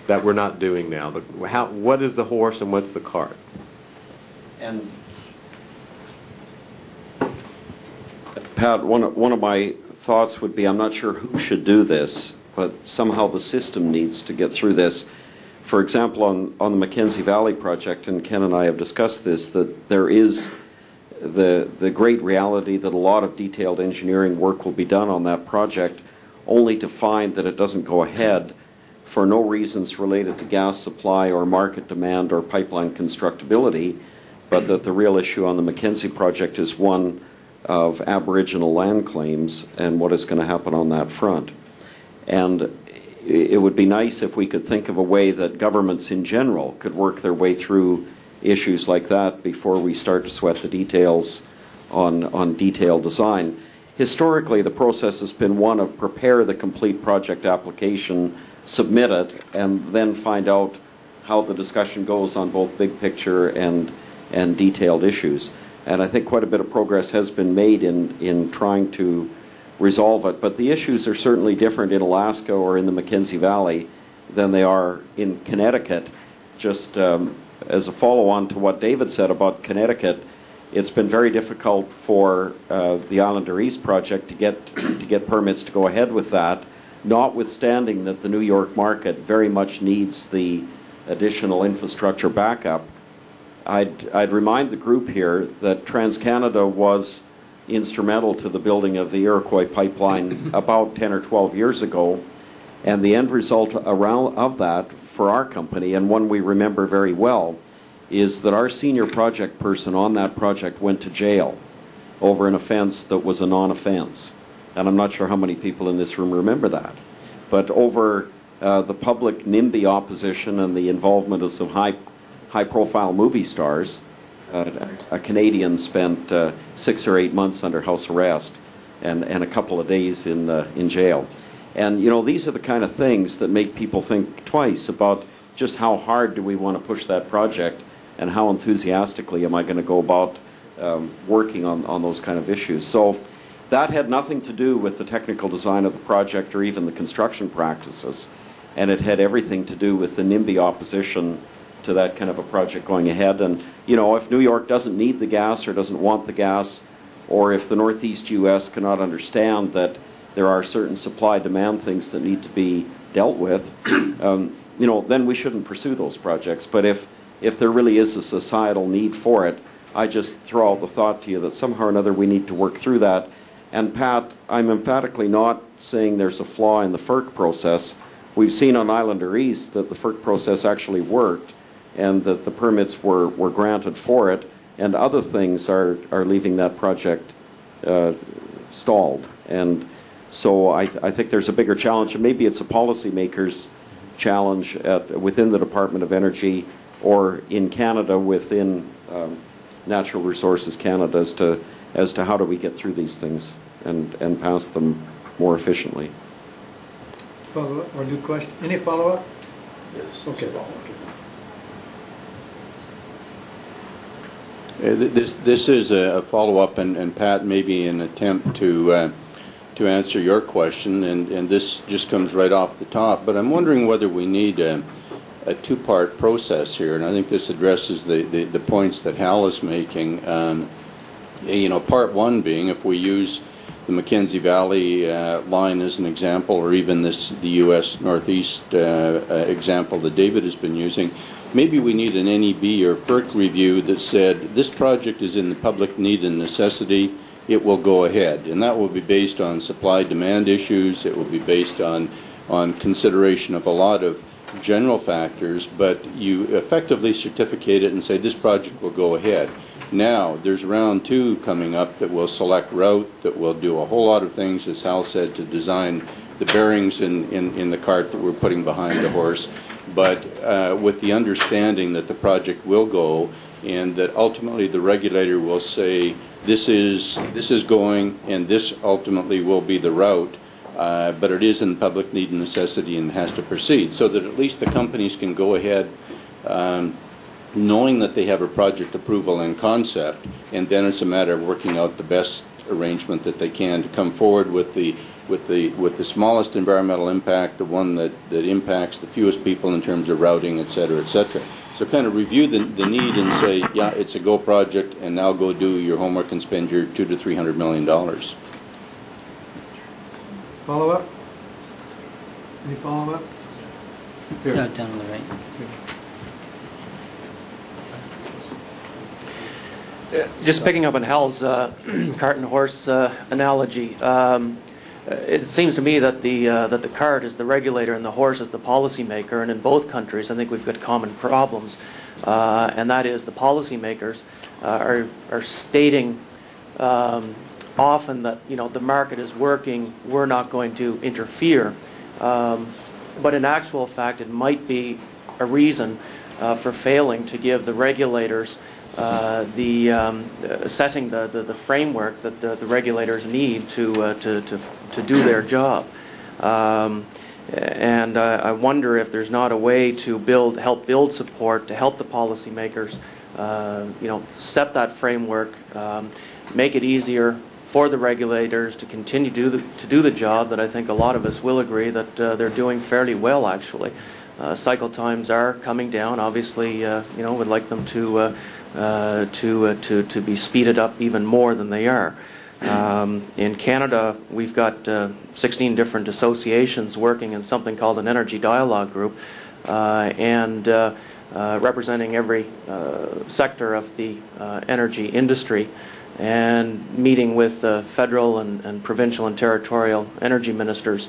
that we're not doing now? What is the horse and what's the cart? And Pat, one of my thoughts would be, I'm not sure who should do this, but somehow the system needs to get through this. For example, on the Mackenzie Valley project, and Ken and I have discussed this, that there is the great reality that a lot of detailed engineering work will be done on that project, only to find that it doesn't go ahead for no reasons related to gas supply or market demand or pipeline constructability, but that the real issue on the Mackenzie project is one of Aboriginal land claims and what is going to happen on that front. And it would be nice if we could think of a way that governments in general could work their way through issues like that before we start to sweat the details on detailed design. Historically, the process has been one of prepare the complete project application, submit it, and then find out how the discussion goes on both big picture and detailed issues. And I think quite a bit of progress has been made in trying to resolve it. But the issues are certainly different in Alaska or in the Mackenzie Valley than they are in Connecticut. Just as a follow-on to what David said about Connecticut, it's been very difficult for the Islander East project to get permits to go ahead with that, notwithstanding that the New York market very much needs the additional infrastructure backup. I'd remind the group here that TransCanada was instrumental to the building of the Iroquois pipeline about 10 or 12 years ago, and the end result of that for our company, and one we remember very well, is that our senior project person on that project went to jail over an offense that was a non-offense. And I'm not sure how many people in this room remember that. But over the public NIMBY opposition and the involvement of some high-profile movie stars, a Canadian spent 6 or 8 months under house arrest and a couple of days in jail. And, you know, these are the kind of things that make people think twice about just how hard do we want to push that project and how enthusiastically am I going to go about working on those kind of issues. So that had nothing to do with the technical design of the project or even the construction practices. And it had everything to do with the NIMBY opposition to that kind of a project going ahead. And, you know, if New York doesn't need the gas or doesn't want the gas, or if the Northeast U.S. cannot understand that there are certain supply-demand things that need to be dealt with, you know, then we shouldn't pursue those projects. But if there really is a societal need for it, I just throw out the thought to you that somehow or another we need to work through that. And Pat, I'm emphatically not saying there's a flaw in the FERC process. We've seen on Islander East that the FERC process actually worked and that the permits were granted for it, and other things are leaving that project stalled. And so I think there's a bigger challenge, and maybe it's a policymakers challenge within the Department of Energy or in Canada within Natural Resources Canada as to how do we get through these things and pass them more efficiently. Follow-up or new question? Any follow-up? Yes. Okay. This is a follow-up, and Pat, maybe an attempt to answer your question, and this just comes right off the top. But I'm wondering whether we need a two-part process here, and I think this addresses the points that Hal is making. You know, part one being if we use the Mackenzie Valley line as an example, or even the U.S. Northeast example that David has been using, maybe we need an NEB or FERC review that said this project is in the public need and necessity, it will go ahead. And that will be based on supply-demand issues. It will be based on consideration of a lot of general factors, but you effectively certificate it and say this project will go ahead. Now, there's round 2 coming up that will select route, that will do a whole lot of things, as Hal said, to design the bearings in the cart that we're putting behind the horse, but with the understanding that the project will go and that ultimately the regulator will say this is going and this ultimately will be the route, but it is in public need and necessity and has to proceed, so that at least the companies can go ahead knowing that they have a project approval and concept, and then it's a matter of working out the best arrangement that they can to come forward with the smallest environmental impact, the one that impacts the fewest people in terms of routing, et cetera, et cetera. So kind of review the need and say, yeah, it's a go project, and now go do your homework and spend your $200 to $300 million. Follow up? Any follow up? Here. No, down on the right. Just picking up on Hal's cart and horse analogy, it seems to me that the cart is the regulator and the horse is the policymaker, and in both countries I think we've got common problems, and that is the policymakers are stating often that the market is working, we're not going to interfere, but in actual fact it might be a reason for failing to give the regulators setting the framework that the regulators need to do their job, and I wonder if there's not a way to help build support to help the policymakers, set that framework, make it easier for the regulators to continue to do the job that I think a lot of us will agree that they're doing fairly well actually. Cycle times are coming down. Obviously, would like them to be speeded up even more than they are. In Canada, we've got 16 different associations working in something called an energy dialogue group, and representing every sector of the energy industry, and meeting with federal and provincial and territorial energy ministers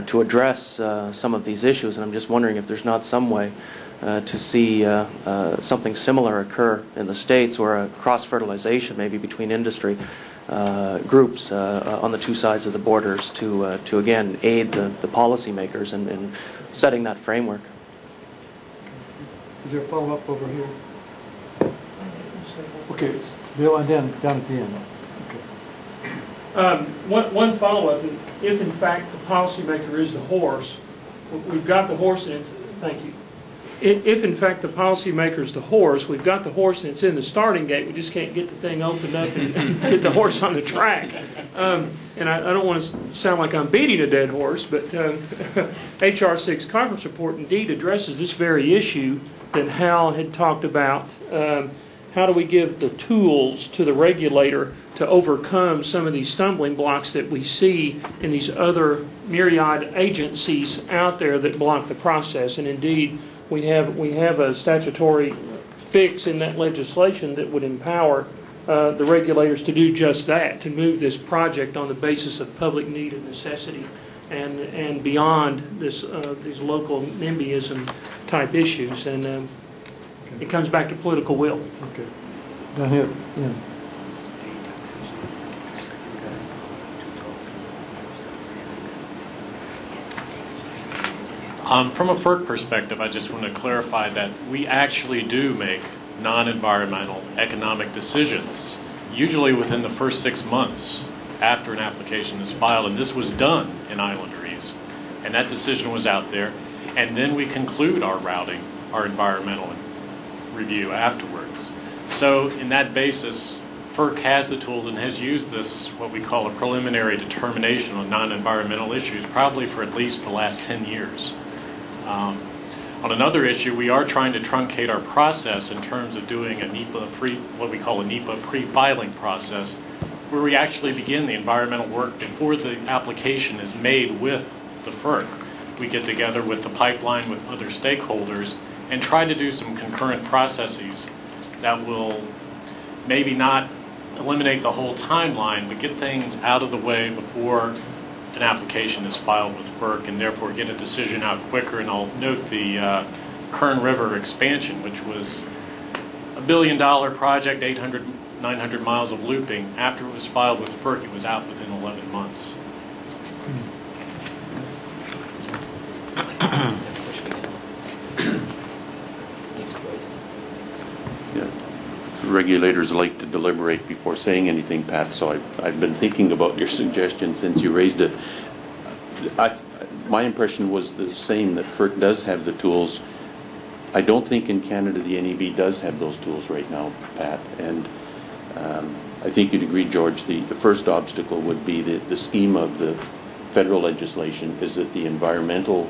to address some of these issues. And I'm just wondering if there's not some way to see something similar occur in the States, or a cross-fertilization maybe between industry groups on the two sides of the borders to again aid the policymakers in setting that framework. Is there a follow-up over here? Okay, Bill, and then down at the end. Okay. One follow-up, if in fact the policymaker is the horse, we've got the horse and it's, thank you. If in fact the policymaker is the horse, we've got the horse and it's in the starting gate, we just can't get the thing opened up and get the horse on the track. And I don't want to sound like I'm beating a dead horse, but HR 6 conference report indeed addresses this very issue that Hal had talked about. How do we give the tools to the regulator to overcome some of these stumbling blocks that we see in these other myriad agencies out there that block the process? And indeed, we have a statutory fix in that legislation that would empower the regulators to do just that, to move this project on the basis of public need and necessity, and beyond this these local NIMBYism type issues. And it comes back to political will. Okay. Down here. Yeah. From a FERC perspective, I just want to clarify that we actually do make non-environmental economic decisions, usually within the first 6 months after an application is filed, and this was done in Islanderies, and that decision was out there, and then we conclude our routing, our environmental review afterwards. So in that basis, FERC has the tools and has used this, what we call a preliminary determination on non-environmental issues, probably for at least the last 10 years. On another issue, we are trying to truncate our process in terms of doing a NEPA what we call a NEPA pre-filing process, where we actually begin the environmental work before the application is made with the FERC. We get together with the pipeline, with other stakeholders, and try to do some concurrent processes that will maybe not eliminate the whole timeline, but get things out of the way before an application is filed with FERC and therefore get a decision out quicker. And I'll note the Kern River expansion, which was $1 billion project, 800, 900 miles of looping. After it was filed with FERC, it was out within 11 months. Regulators like to deliberate before saying anything, Pat, so I've been thinking about your suggestion since you raised it. My impression was the same, that FERC does have the tools. I don't think in Canada the NEB does have those tools right now, Pat, and I think you'd agree, George, the first obstacle would be the scheme of the federal legislation is that the environmental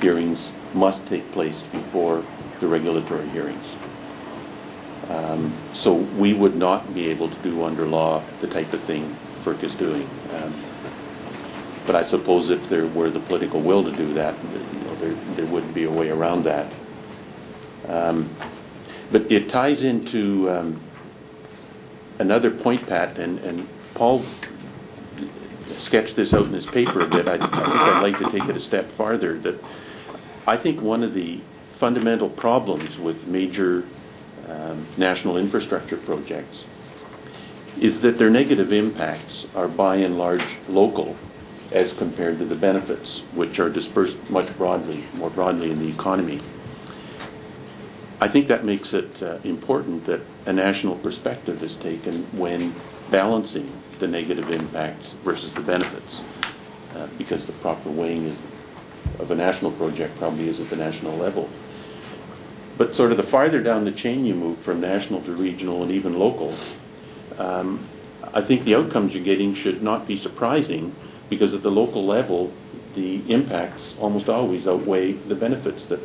hearings must take place before the regulatory hearings. So we would not be able to do under law the type of thing FERC is doing. But I suppose if there were the political will to do that, there would be a way around that. But it ties into another point, Pat, and Paul sketched this out in his paper a bit. I think I'd like to take it a step farther. That I think one of the fundamental problems with major national infrastructure projects is that their negative impacts are by and large local as compared to the benefits, which are dispersed more broadly in the economy. I think that makes it important that a national perspective is taken when balancing the negative impacts versus the benefits, because the proper weighing of a national project probably is at the national level. But sort of the farther down the chain you move from national to regional and even local, I think the outcomes you're getting should not be surprising, because at the local level, the impacts almost always outweigh the benefits that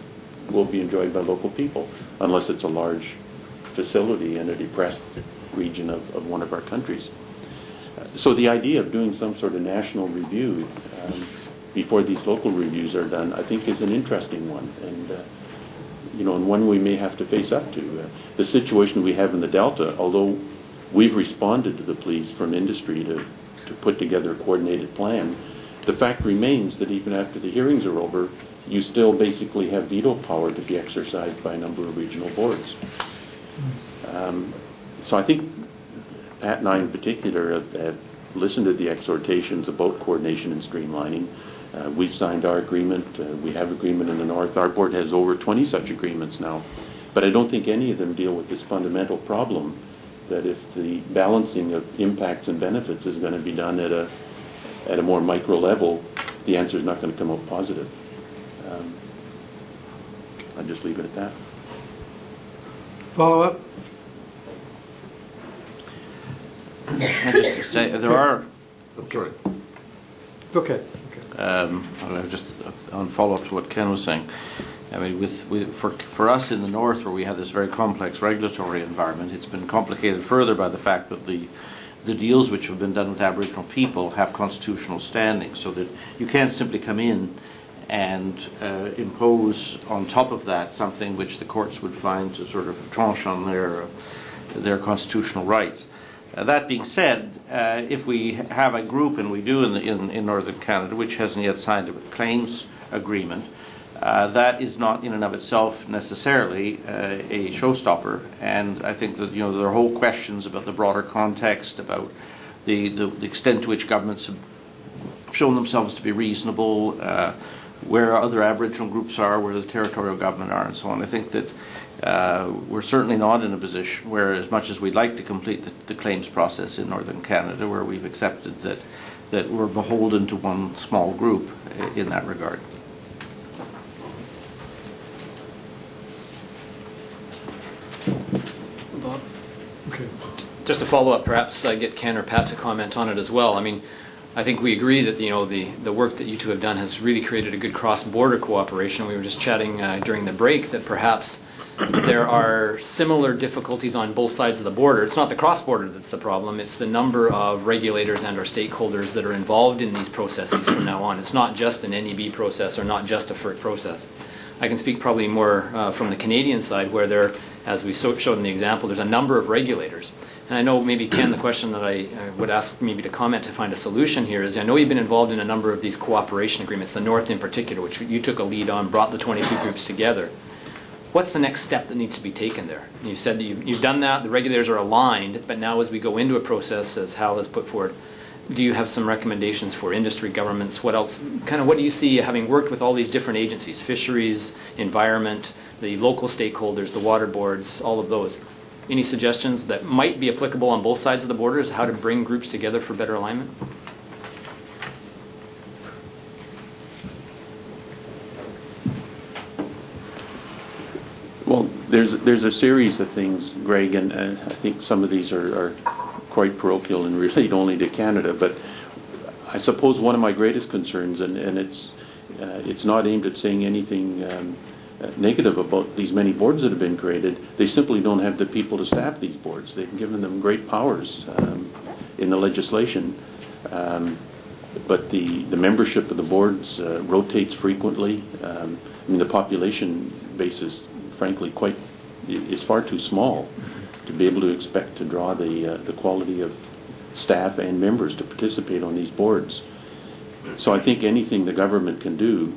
will be enjoyed by local people, unless it's a large facility in a depressed region of one of our countries. So the idea of doing some sort of national review before these local reviews are done, I think is an interesting one, and one we may have to face up to. The situation we have in the Delta, although we've responded to the pleas from industry to put together a coordinated plan, the fact remains that even after the hearings are over, you still basically have veto power to be exercised by a number of regional boards. So I think Pat and I in particular have listened to the exhortations about coordination and streamlining. We've signed our agreement. We have agreement in the North. Our board has over 20 such agreements now. But I don't think any of them deal with this fundamental problem that if the balancing of impacts and benefits is going to be done at a more micro level, the answer is not going to come out positive. I'll just leave it at that. Follow up? I just say there are. Sorry. Okay. Just on follow up to what Ken was saying. I mean, for us in the North, where we have this very complex regulatory environment, it's been complicated further by the fact that the deals which have been done with Aboriginal people have constitutional standing, so that you can't simply come in and impose on top of that something which the courts would find to sort of tranche on their constitutional rights. That being said, if we have a group, and we do in Northern Canada, which hasn't yet signed a claims agreement, that is not in and of itself necessarily a showstopper. And I think that there are whole questions about the broader context, about the extent to which governments have shown themselves to be reasonable, where other Aboriginal groups are, where the territorial government are, and so on. I think that we're certainly not in a position where, as much as we'd like to complete the claims process in Northern Canada, where we've accepted that we're beholden to one small group in that regard. Bob? Okay. Just to follow up, perhaps get Ken or Pat to comment on it as well. I mean, I think we agree that the work that you two have done has really created a good cross-border cooperation. We were just chatting during the break that perhaps there are similar difficulties on both sides of the border. It's not the cross-border that's the problem. It's the number of regulators and our stakeholders that are involved in these processes from now on. It's not just an NEB process or not just a FERC process. I can speak probably more from the Canadian side, where there, as we showed in the example, there's a number of regulators. And I know maybe, Ken, the question that I would ask maybe to comment to find a solution here is, I know you've been involved in a number of these cooperation agreements, the North in particular, which you took a lead on, brought the 22 groups together. What's the next step that needs to be taken there? You said that you've done that, the regulators are aligned, but now as we go into a process, as Hal has put forward, do you have some recommendations for industry, governments? What else, kind of what do you see, having worked with all these different agencies, fisheries, environment, the local stakeholders, the water boards, all of those? Any suggestions that might be applicable on both sides of the borders, how to bring groups together for better alignment? Well, there's a series of things, Greg, and I think some of these are quite parochial and relate only to Canada. But I suppose one of my greatest concerns, and it's not aimed at saying anything negative about these many boards that have been created. They simply don't have the people to staff these boards. They've given them great powers in the legislation, but the membership of the boards rotates frequently. I mean, the population base is frankly is far too small to be able to expect to draw the quality of staff and members to participate on these boards. So I think anything the government can do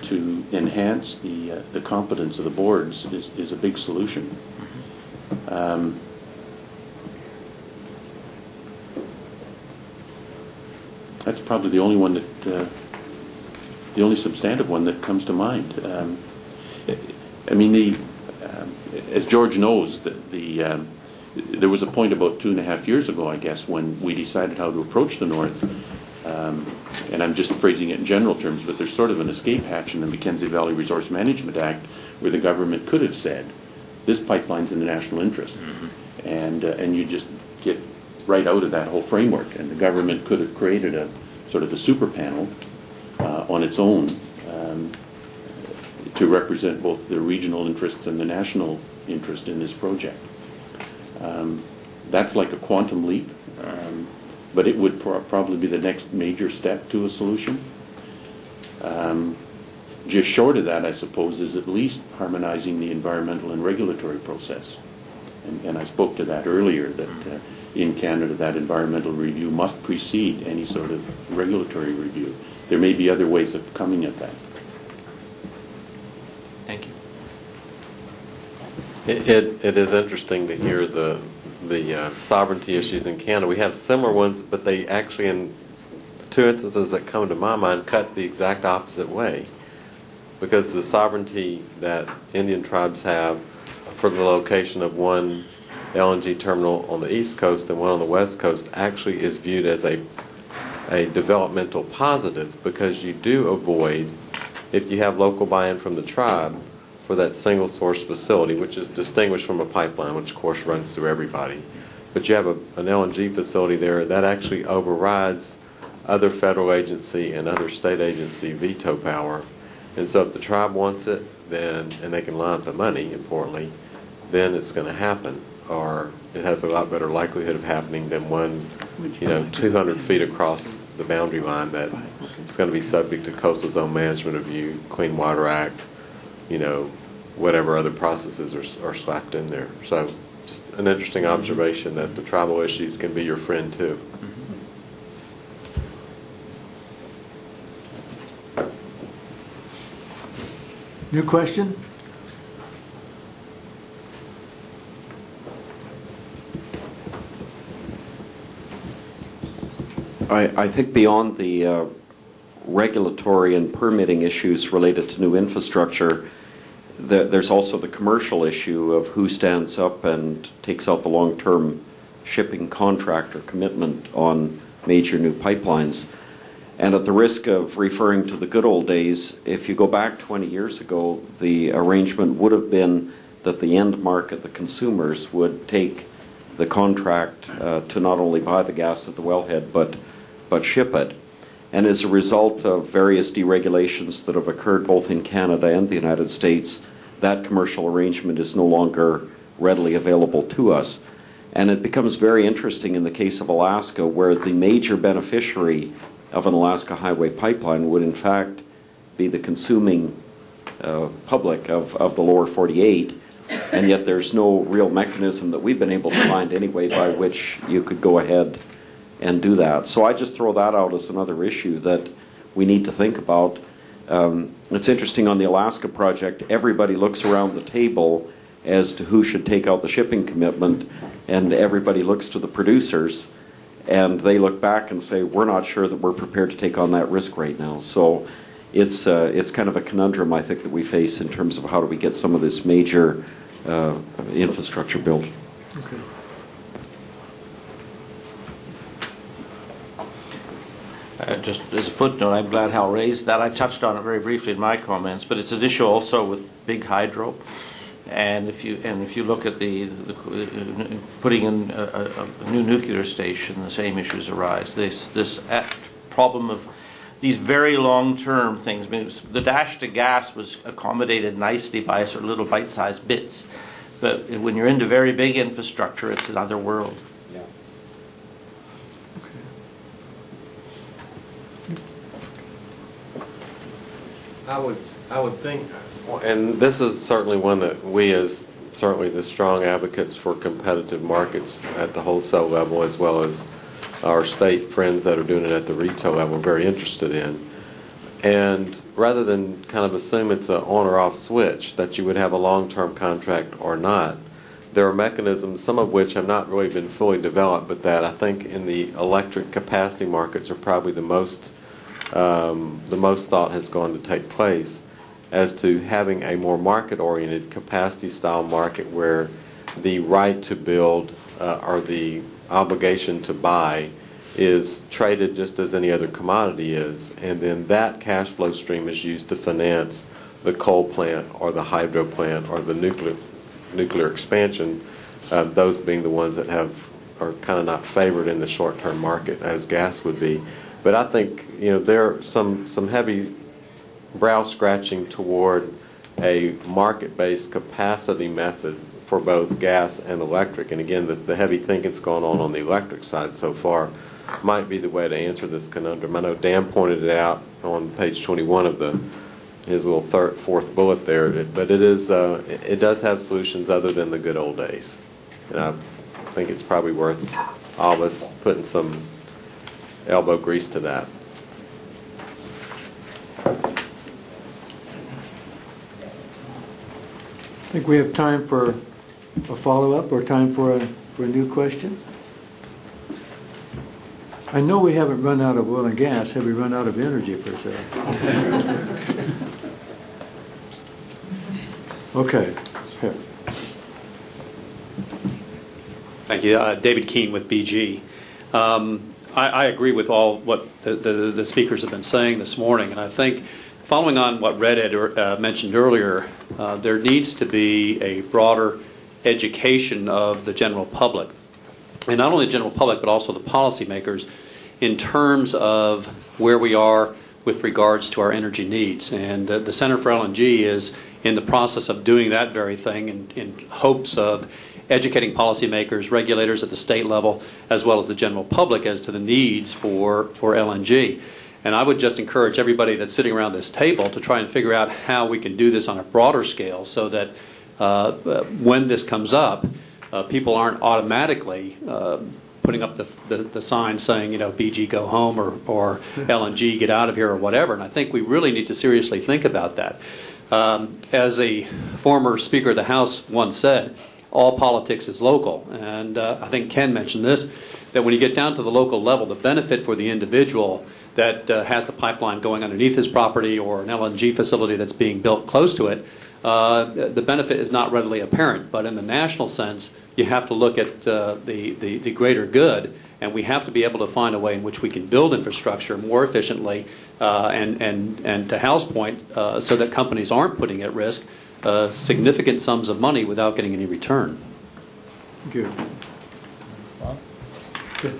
to enhance the competence of the boards is a big solution. That's probably the only one the only substantive one that comes to mind. I mean, as George knows, there was a point about 2.5 years ago, I guess, when we decided how to approach the North. And I'm just phrasing it in general terms, but there's sort of an escape hatch in the Mackenzie Valley Resource Management Act where the government could have said, this pipeline's in the national interest. And you just get right out of that whole framework. And the government could have created a sort of a super panel on its own to represent both the regional interests and the national interest in this project. That's like a quantum leap. But it would probably be the next major step to a solution. Just short of that, I suppose, is at least harmonizing the environmental and regulatory process. And I spoke to that earlier, that in Canada that environmental review must precede any sort of regulatory review. There may be other ways of coming at that. Thank you. It is interesting to hear the sovereignty issues in Canada. We have similar ones, but they actually, in the two instances that come to my mind, cut the exact opposite way. Because the sovereignty that Indian tribes have for the location of one LNG terminal on the east coast and one on the west coast actually is viewed as a developmental positive, because you do avoid, if you have local buy-in from the tribe for that single source facility, which is distinguished from a pipeline, which of course runs through everybody. But you have an LNG facility there that actually overrides other federal agency and other state agency veto power. And so if the tribe wants it, then, and they can line up the money, importantly, then it's going to happen. Or it has a lot better likelihood of happening than one, 200 feet across the boundary line that is going to be subject to Coastal Zone Management Review, Clean Water Act, whatever other processes are slapped in there. So just an interesting observation that the tribal issues can be your friend too. New question? I think beyond the regulatory and permitting issues related to new infrastructure, there's also the commercial issue of who stands up and takes out the long-term shipping contract or commitment on major new pipelines. And at the risk of referring to the good old days, if you go back 20 years ago, the arrangement would have been that the end market, the consumers, would take the contract to not only buy the gas at the wellhead, but ship it. And as a result of various deregulations that have occurred both in Canada and the United States, that commercial arrangement is no longer readily available to us. And it becomes very interesting in the case of Alaska, where the major beneficiary of an Alaska highway pipeline would in fact be the consuming public of the lower 48, and yet there's no real mechanism that we've been able to find anyway by which you could go ahead and do that. So I just throw that out as another issue that we need to think about. It's interesting on the Alaska project, everybody looks around the table as to who should take out the shipping commitment, and everybody looks to the producers, and they look back and say, we're not sure that we're prepared to take on that risk right now. So it's kind of a conundrum, I think, that we face in terms of how do we get some of this major infrastructure built. Okay. Just as a footnote, I'm glad Hal raised that. I touched on it very briefly in my comments, but it's an issue also with big hydro. And if you look at the putting in a new nuclear station, the same issues arise. This problem of these very long-term things. I mean, the dash to gas was accommodated nicely by sort of little bite-sized bits, but when you're into very big infrastructure, it's another world. Yeah. Okay. I would think, and this is certainly one that we, as certainly the strong advocates for competitive markets at the wholesale level, as well as our state friends that are doing it at the retail level, are very interested in. And rather than kind of assume it's an on or off switch, that you would have a long-term contract or not, there are mechanisms, some of which have not really been fully developed, but that I think in the electric capacity markets are probably the most thought has gone to take place, as to having a more market-oriented capacity-style market where the right to build or the obligation to buy is traded just as any other commodity is, and then that cash flow stream is used to finance the coal plant or the hydro plant or the nuclear expansion, those being the ones that are kind of not favored in the short-term market as gas would be. But I think there are some heavy brow scratching toward a market-based capacity method for both gas and electric. And again, the heavy thinking's gone on the electric side so far might be the way to answer this conundrum. I know Dan pointed it out on page 21 of his little fourth bullet there, but it does have solutions other than the good old days. And I think it's probably worth all of us putting some elbow grease to that. I think we have time for a follow-up or time for a new question. I know we haven't run out of oil and gas. Have we run out of energy, per se? Okay. Here. Thank you. David Keene with BG. I agree with all what the speakers have been saying this morning, and I think following on what Red had mentioned earlier, there needs to be a broader education of the general public, and not only the general public but also the policymakers in terms of where we are with regards to our energy needs. And the Center for LNG is in the process of doing that very thing in hopes of educating policymakers, regulators at the state level, as well as the general public as to the needs for LNG. And I would just encourage everybody that's sitting around this table to try and figure out how we can do this on a broader scale so that when this comes up, people aren't automatically putting up the sign saying, BG go home or LNG get out of here or whatever. And I think we really need to seriously think about that. As a former Speaker of the House once said, all politics is local. And I think Ken mentioned this, that when you get down to the local level, the benefit for the individual that has the pipeline going underneath his property or an LNG facility that's being built close to it, the benefit is not readily apparent. But in the national sense, you have to look at the greater good, and we have to be able to find a way in which we can build infrastructure more efficiently and to Hal's point, so that companies aren't putting at risk significant sums of money without getting any return. Good. Good.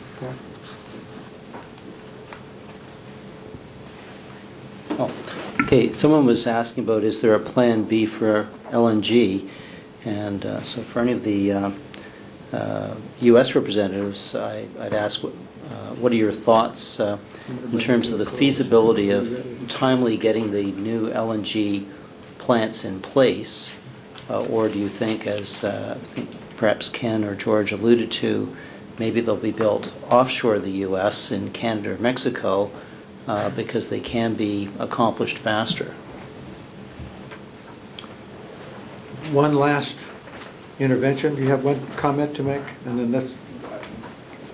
Okay, someone was asking about is there a plan B for LNG? And so for any of the U.S. representatives, I'd ask what are your thoughts in terms of the feasibility of timely getting the new LNG plants in place Or do you think, as I think perhaps Ken or George alluded to, maybe they'll be built offshore the U.S. in Canada or Mexico because they can be accomplished faster? One last intervention. Do you have one comment to make? And then that's...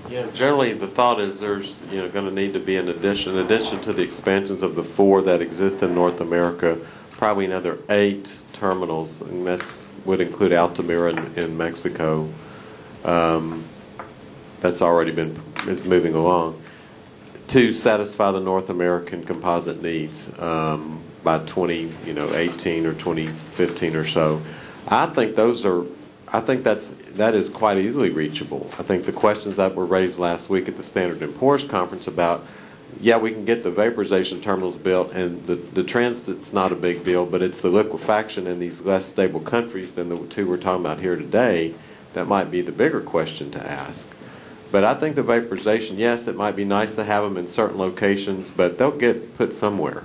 Yeah, generally the thought is there's going to need to be in addition to the expansions of the 4 that exist in North America, probably another 8 terminals, and that would include Altamira in Mexico. That's already is moving along to satisfy the North American composite needs by 2018 or 2015 or so. I think that is quite easily reachable. I think the questions that were raised last week at the Standard & Poor's conference about, we can get the vaporization terminals built, and the transit's not a big deal, but it's the liquefaction in these less stable countries than the 2 we're talking about here today that might be the bigger question to ask. But I think the vaporization, yes, it might be nice to have them in certain locations, but they'll get put somewhere.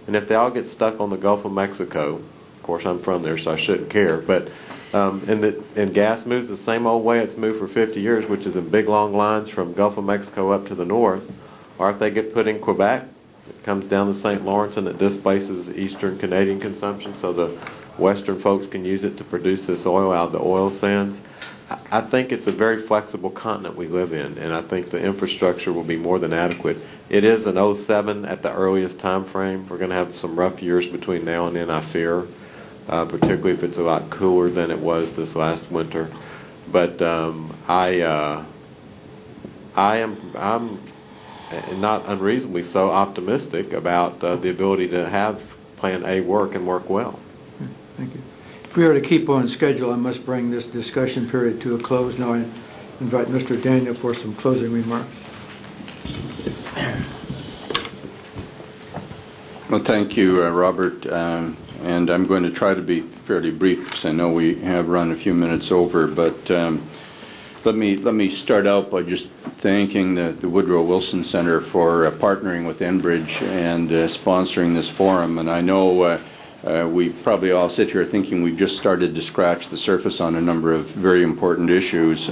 And if they all get stuck on the Gulf of Mexico, of course I'm from there, so I shouldn't care, but and gas moves the same old way it's moved for 50 years, which is in big long lines from Gulf of Mexico up to the north. Or if they get put in Quebec, it comes down the St. Lawrence and it displaces eastern Canadian consumption, so the western folks can use it to produce this oil out of the oil sands. I think it's a very flexible continent we live in, and I think the infrastructure will be more than adequate. It is an 07 at the earliest time frame. We're going to have some rough years between now and then, I fear, particularly if it's a lot cooler than it was this last winter. But I'm not unreasonably so optimistic about the ability to have Plan A work and work well. Thank you. If we are to keep on schedule, I must bring this discussion period to a close. Now I invite Mr. Daniel for some closing remarks. Well, thank you, Robert. And I'm going to try to be fairly brief because I know we have run a few minutes over. But let me start out by just thanking the Woodrow Wilson Center for partnering with Enbridge and sponsoring this forum. And I know we probably all sit here thinking we've just started to scratch the surface on a number of very important issues.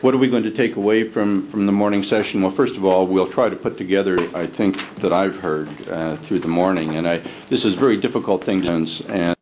What are we going to take away from the morning session? Well, first of all, we'll try to put together, I think, that I've heard through the morning. And this is a very difficult thing, and